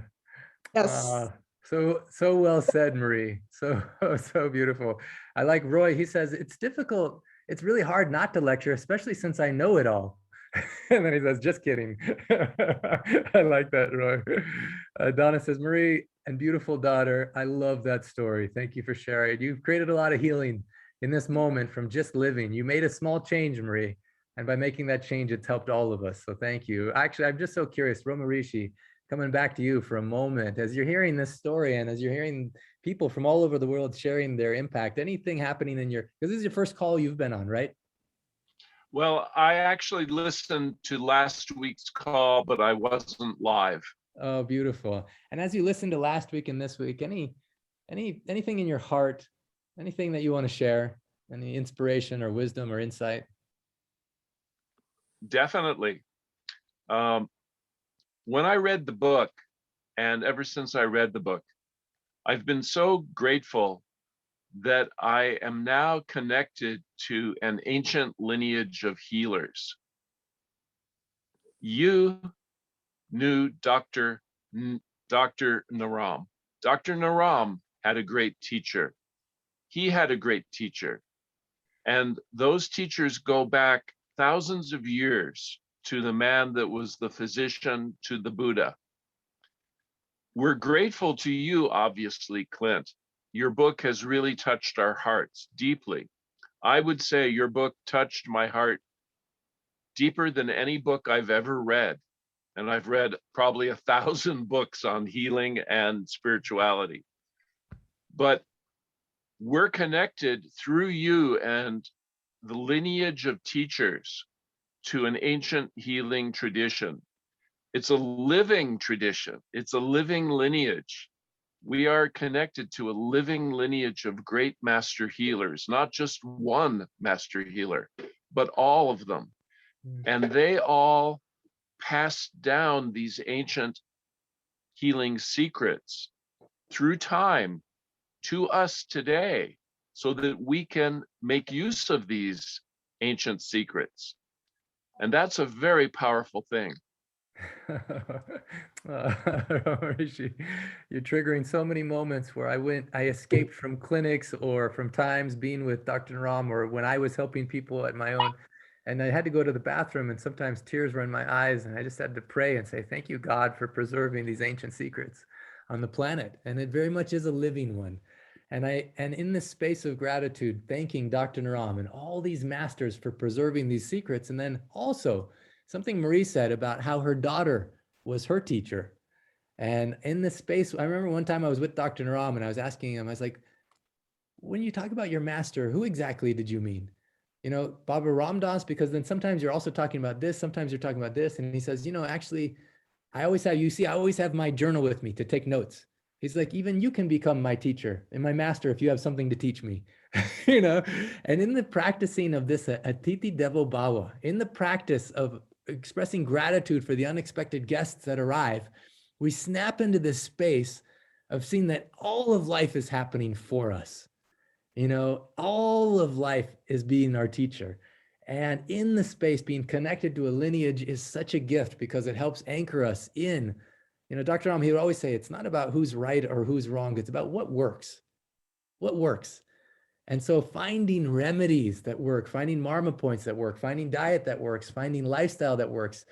Yes. So well said, Marie. So beautiful. I like Roy. He says it's difficult. It's really hard not to lecture, especially since I know it all. And then he says, just kidding. I like that, Roy. Donna says, Marie and beautiful daughter, I love that story. Thank you for sharing. You've created a lot of healing in this moment from just living. You made a small change, Marie. And by making that change, it's helped all of us. So thank you. Actually, I'm just so curious, Roma Rishi, coming back to you for a moment, as you're hearing this story and as you're hearing people from all over the world sharing their impact, anything happening in your, because this is your first call you've been on, right? Well, I actually listened to last week's call, but I wasn't live. Oh, beautiful. And as you listen to last week and this week, anything in your heart, anything that you want to share, any inspiration or wisdom or insight? Definitely. When I read the book, and ever since I read the book, I've been so grateful that I am now connected to an ancient lineage of healers. You knew Dr. Naram. Dr. Naram had a great teacher. He had a great teacher. And those teachers go back thousands of years to the man that was the physician to the Buddha. We're grateful to you, obviously, Clint. Your book has really touched our hearts deeply. I would say your book touched my heart deeper than any book I've ever read. And I've read probably 1,000 books on healing and spirituality. But we're connected through you and the lineage of teachers to an ancient healing tradition. It's a living tradition. It's a living lineage. We are connected to a living lineage of great master healers, not just one master healer, but all of them. And they all passed down these ancient healing secrets through time to us today so that we can make use of these ancient secrets. And that's a very powerful thing. Rishi, you're triggering so many moments where I escaped from clinics or from times being with Dr. Ram, or when I was helping people at my own, and I had to go to the bathroom and sometimes tears were in my eyes, and I just had to pray and say, thank you, God, for preserving these ancient secrets on the planet. And it very much is a living one. And in this space of gratitude, thanking Dr. Naram and all these masters for preserving these secrets. And then also something Marie said about how her daughter was her teacher. And in this space, I remember one time I was with Dr. Naram and I was asking him, I was like, when you talk about your master, who exactly did you mean? You know, Baba Ram Das, because then sometimes you're also talking about this, sometimes you're talking about this. And he says, actually, I always have my journal with me to take notes. He's like, even you can become my teacher and my master if you have something to teach me, and in the practicing of this Atiti Devo Bhava, in the practice of expressing gratitude for the unexpected guests that arrive, we snap into this space of seeing that all of life is happening for us. All of life is being our teacher. And in the space, being connected to a lineage is such a gift because it helps anchor us in. Dr. Ram, he would always say, it's not about who's right or who's wrong. It's about what works. What works? And so finding remedies that work, finding marma points that work, finding diet that works, finding lifestyle that works,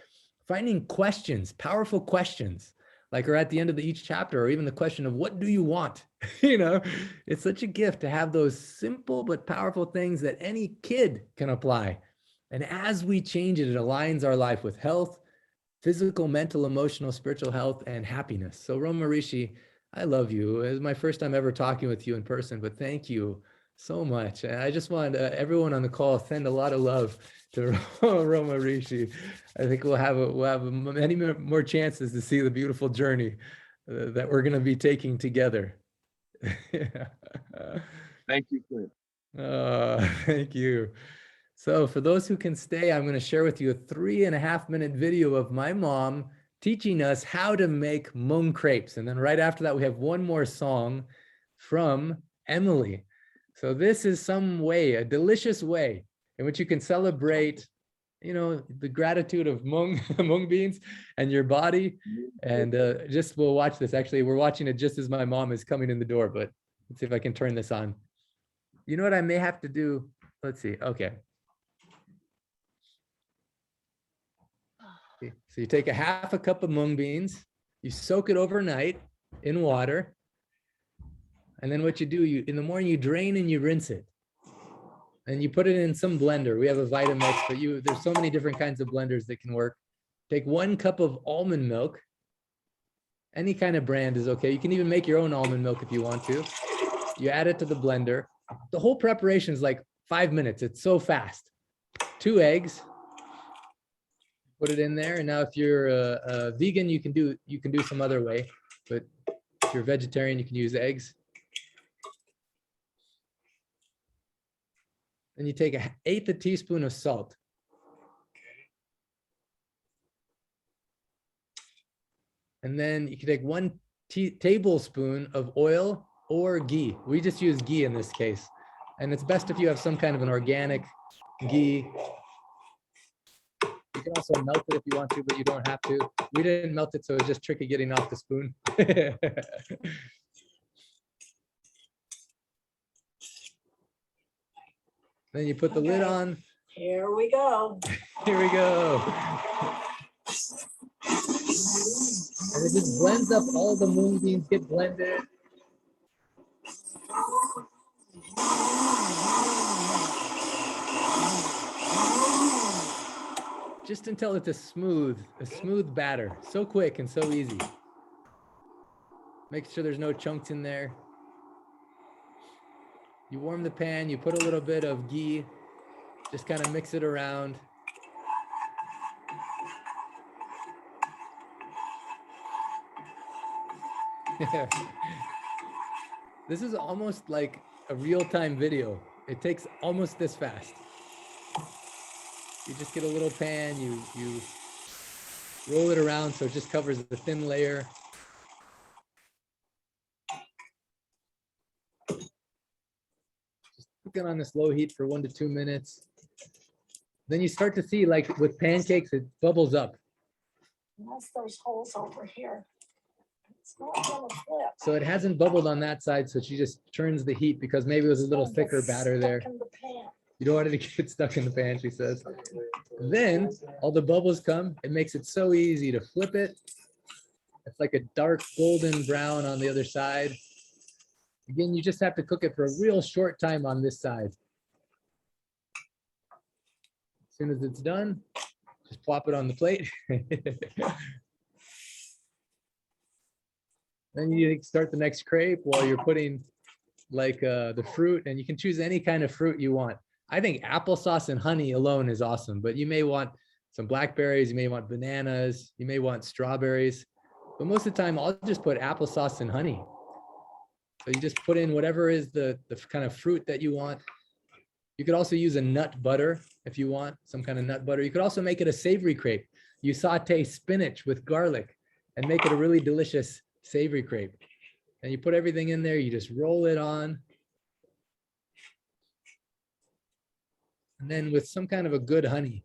finding questions, powerful questions, like are at the end of each chapter, or even the question of what do you want? It's such a gift to have those simple but powerful things that any kid can apply. And as we change it, it aligns our life with health, physical, mental, emotional, spiritual health, and happiness. So Roma Rishi, I love you. It was my first time ever talking with you in person, but thank you so much. And I just want everyone on the call send a lot of love to Roma Rishi. I think we'll have many more chances to see the beautiful journey that we're going to be taking together. Thank you, Clint. Thank you. So for those who can stay, I'm going to share with you a 3.5-minute video of my mom teaching us how to make Moong crepes. And then right after that, we have one more song from Emily. So this is some way, a delicious way in which you can celebrate, the gratitude of Moong beans and your body. And we'll watch this. Actually, we're watching it just as my mom is coming in the door, but let's see if I can turn this on. You know what I may have to do? Let's see. Okay. So you take a half a cup of mung beans, you soak it overnight in water. And then what you do, in the morning, you drain and you rinse it. And you put it in some blender. We have a Vitamix, but there's so many different kinds of blenders that can work. Take 1 cup of almond milk. Any kind of brand is okay. You can even make your own almond milk if you want to. You add it to the blender. The whole preparation is like 5 minutes. It's so fast. 2 eggs. Put it in there. And now if you're a vegan, you can do some other way. But if you're vegetarian, you can use eggs. Then you take 1/8 teaspoon of salt. And then you can take 1 tablespoon of oil or ghee. We just use ghee in this case. And it's best if you have some kind of an organic ghee. You can also melt it if you want to, but you don't have to. We didn't melt it, so it's just tricky getting off the spoon. Then you put the lid on. Here we go. Here we go. And it just blends up, all the moong beans get blended. Just until it's a smooth batter. So quick and so easy. Make sure there's no chunks in there. You warm the pan, you put a little bit of ghee, just kind of mix it around. This is almost like a real-time video. It takes almost this fast. You just get a little pan, you roll it around so it just covers the thin layer. Just cook it on this low heat for 1 to 2 minutes. Then you start to see, like with pancakes, it bubbles up. Unless there's holes over here. It's not gonna flip. So it hasn't bubbled on that side, so she just turns the heat because maybe it was a little thicker batter there. Stuck in the pan. You don't want it to get stuck in the pan, she says. Then all the bubbles come. It makes it so easy to flip it. It's like a dark golden brown on the other side. Again, you just have to cook it for a real short time on this side. As soon as it's done, just plop it on the plate. Then you start the next crepe while you're putting like the fruit, and you can choose any kind of fruit you want. I think applesauce and honey alone is awesome, but you may want some blackberries, you may want bananas, you may want strawberries, but most of the time I'll just put applesauce and honey. So you just put in whatever is the kind of fruit that you want. You could also use a nut butter if you want, some kind of nut butter. You could also make it a savory crepe. You saute spinach with garlic and make it a really delicious savory crepe. And you put everything in there, you just roll it on. And then with some kind of a good honey,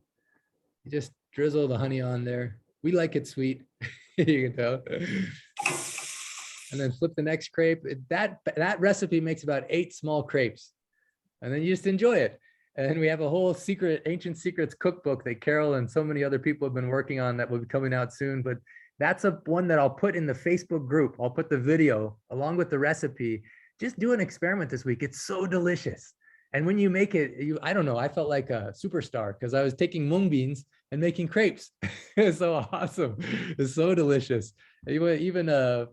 you just drizzle the honey on there. We like it sweet, you can tell. And then flip the next crepe. That recipe makes about 8 small crepes. And then you just enjoy it. And then we have a whole secret, Ancient Secrets cookbook that Carol and so many other people have been working on that will be coming out soon. But that's one that I'll put in the Facebook group. I'll put the video along with the recipe. Just do an experiment this week. It's so delicious. And when you make it, I don't know, I felt like a superstar because I was taking mung beans and making crepes. It's so awesome. It's so delicious. Even a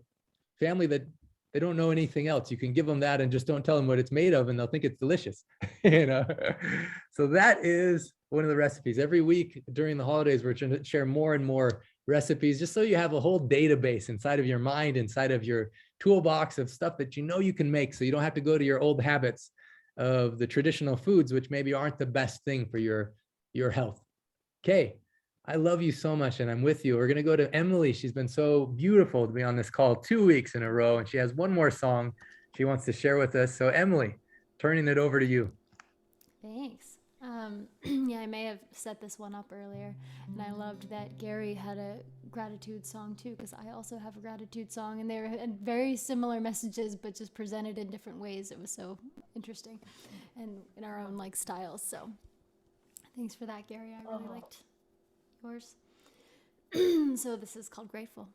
family that they don't know anything else, you can give them that and just don't tell them what it's made of and they'll think it's delicious. You know. So that is one of the recipes. Every week during the holidays, we're trying to share more and more recipes just so you have a whole database inside of your mind, inside of your toolbox of stuff that you know you can make, so you don't have to go to your old habits of the traditional foods, which maybe aren't the best thing for your health. Okay, I love you so much and I'm with you. We're gonna go to Emily. She's been so beautiful to be on this call 2 weeks in a row, and she has one more song she wants to share with us. So Emily, turning it over to you. Thanks. Yeah, I may have set this one up earlier, and I loved that Gary had a gratitude song too, because I also have a gratitude song, and they're very similar messages, but just presented in different ways. It was so interesting, and in our own like styles. So, thanks for that, Gary. I really liked yours. So this is called Grateful.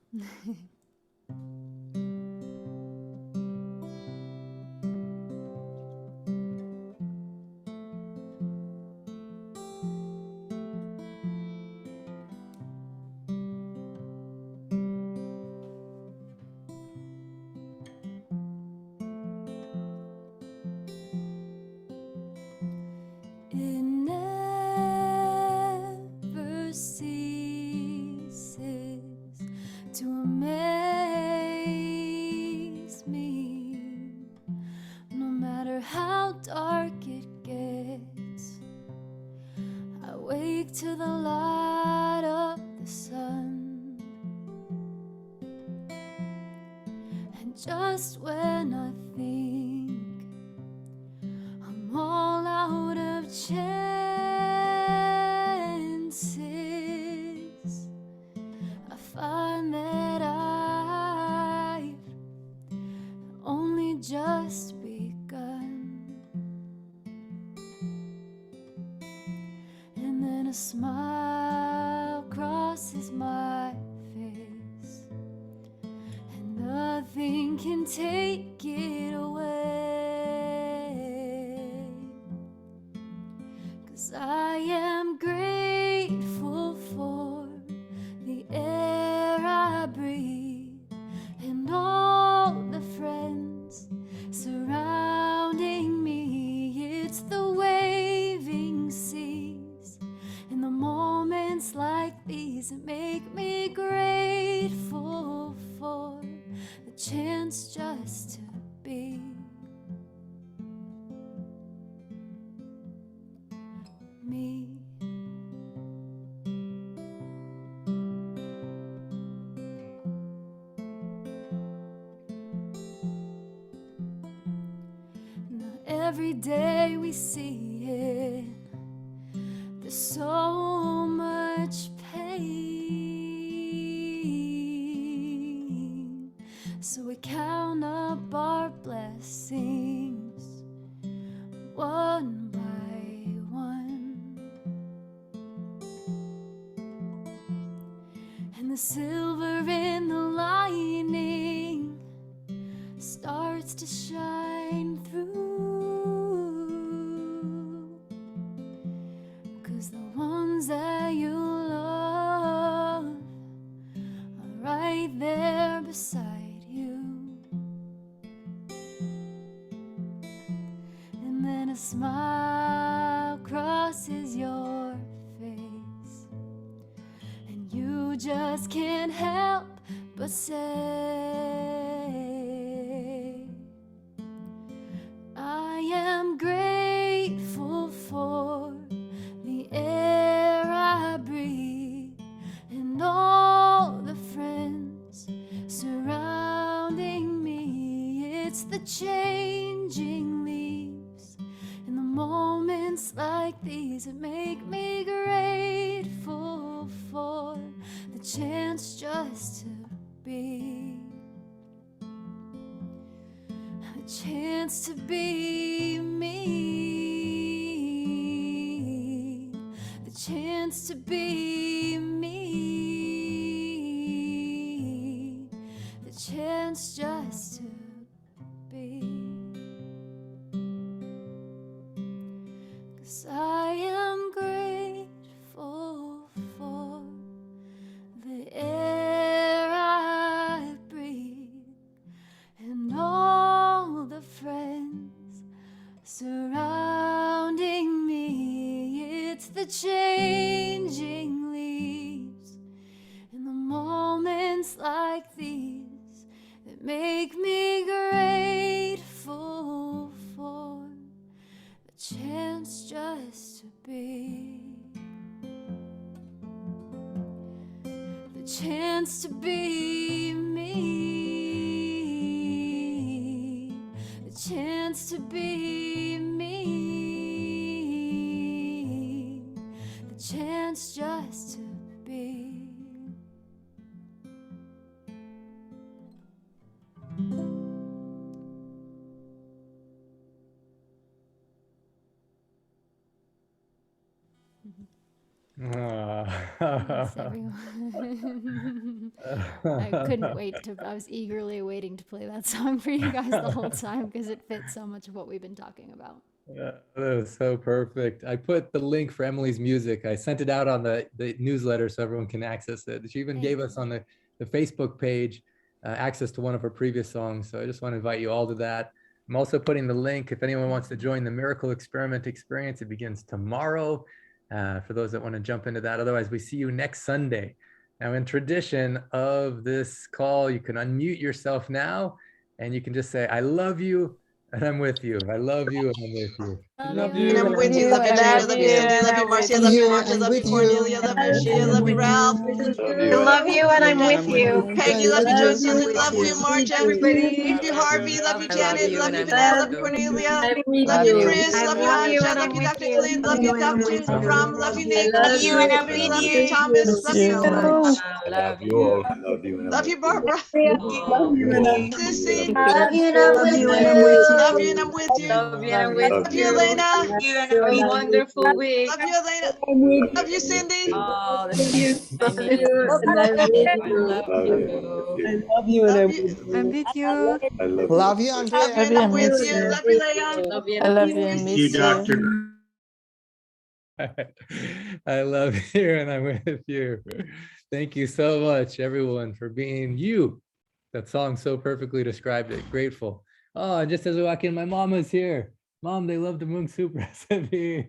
It never ceases to amaze me, no matter how dark it gets. I wake to the light of the sun, and just when I think I'm all out of chances, I find that I've only just begun. And then a smile crosses my face, and nothing can take it away. 'Cause I am grateful for the air I breathe and all the friends surrounding me. It's the waving seas and the moments like these that make me grateful for the chance just to be me. Now every day we see it, there's so much pain, so we count up our blessings one by one, and the silver in the lining starts to shine through. 'Cause the ones that you love are right there beside you. And then a smile crosses your face, and you just can't help but say, I am grateful for the air I breathe and all the friends surrounding me. It's the changing leaves and the moments like these that make me grateful for the chance just to be. A chance to be me. The chance to be me. The chance just to be. 'Cause I am grateful for the air I breathe and all the friends surrounding me. It's the changing leaves and the moments like these that make me grateful for the chance just to be. The chance to be me. The chance to be me. The chance just to be. Thanks, everyone. I couldn't wait to, I was eagerly waiting to play that song for you guys the whole time because it fits so much of what we've been talking about. That was so perfect. I put the link for Emily's music. I sent it out on the newsletter so everyone can access it. She even gave us on the Facebook page access to one of her previous songs. So I just want to invite you all to that. I'm also putting the link if anyone wants to join the Miracle Experiment experience. It begins tomorrow for those that want to jump into that. Otherwise, we see you next Sunday. Now, in tradition of this call, you can unmute yourself now and you can just say, I love you. And I'm with you. I love you and I'm with you. I love you. I'm with you. Love you, Janet. Love you, Cindy. Love you, Marcia. Love you, Marcia. Love you, Cornelia. Love you, Sheila. Love you, Ralph. I love you and I'm with you. Peggy. Love you, Joe. Susan. Love you, Marcia. Everybody. Love you, Harvey. Love you, Janet. Love you, Vanessa. Love you, Cornelia. Love you, Chris. I Love you, love you Aisha. and Love I'm you, with Dr. you. Clint. Love you, Dr. Ram. Love you, Nick. Love you, and I'm with Love you, Thomas. Love you, I love you all. I love you. And I'm love with you, Barbara. Love you all. Sissy. Love you and I'm Love with you you. and I'm with you. Love you, and I'm with you. Love you and I'm with Love you, you. Elena. Love you and have a wonderful week. Love you, Elena. Love you, Cindy. Oh, the same. I Love need you and I'm with I you. love you. Love you. I'm with you. I love Love you. you, Love Andrea. you, and I'm with you. Love you, Leon. Love you I and love you and Miss miss you, you. Doctor. I love you and I'm with you. Thank you so much, everyone, for being you. That song so perfectly described it. Grateful. Oh, and just as we walk in, my mama's here. Mom, they love the Moong soup recipe.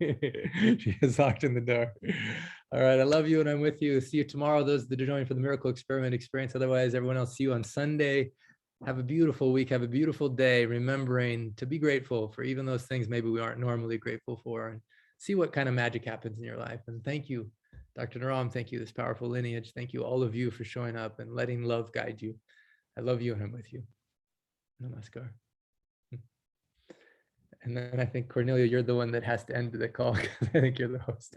She has walked in the door. All right, I love you and I'm with you. See you tomorrow. Those that are joining for the Miracle Experiment experience. Otherwise, everyone else, see you on Sunday. Have a beautiful week. Have a beautiful day. Remembering to be grateful for even those things maybe we aren't normally grateful for, and see what kind of magic happens in your life. And thank you, Dr. Naram. Thank you, this powerful lineage. Thank you, all of you, for showing up and letting love guide you. I love you and I'm with you. Namaskar. And then I think, Cornelia, you're the one that has to end the call because I think you're the host.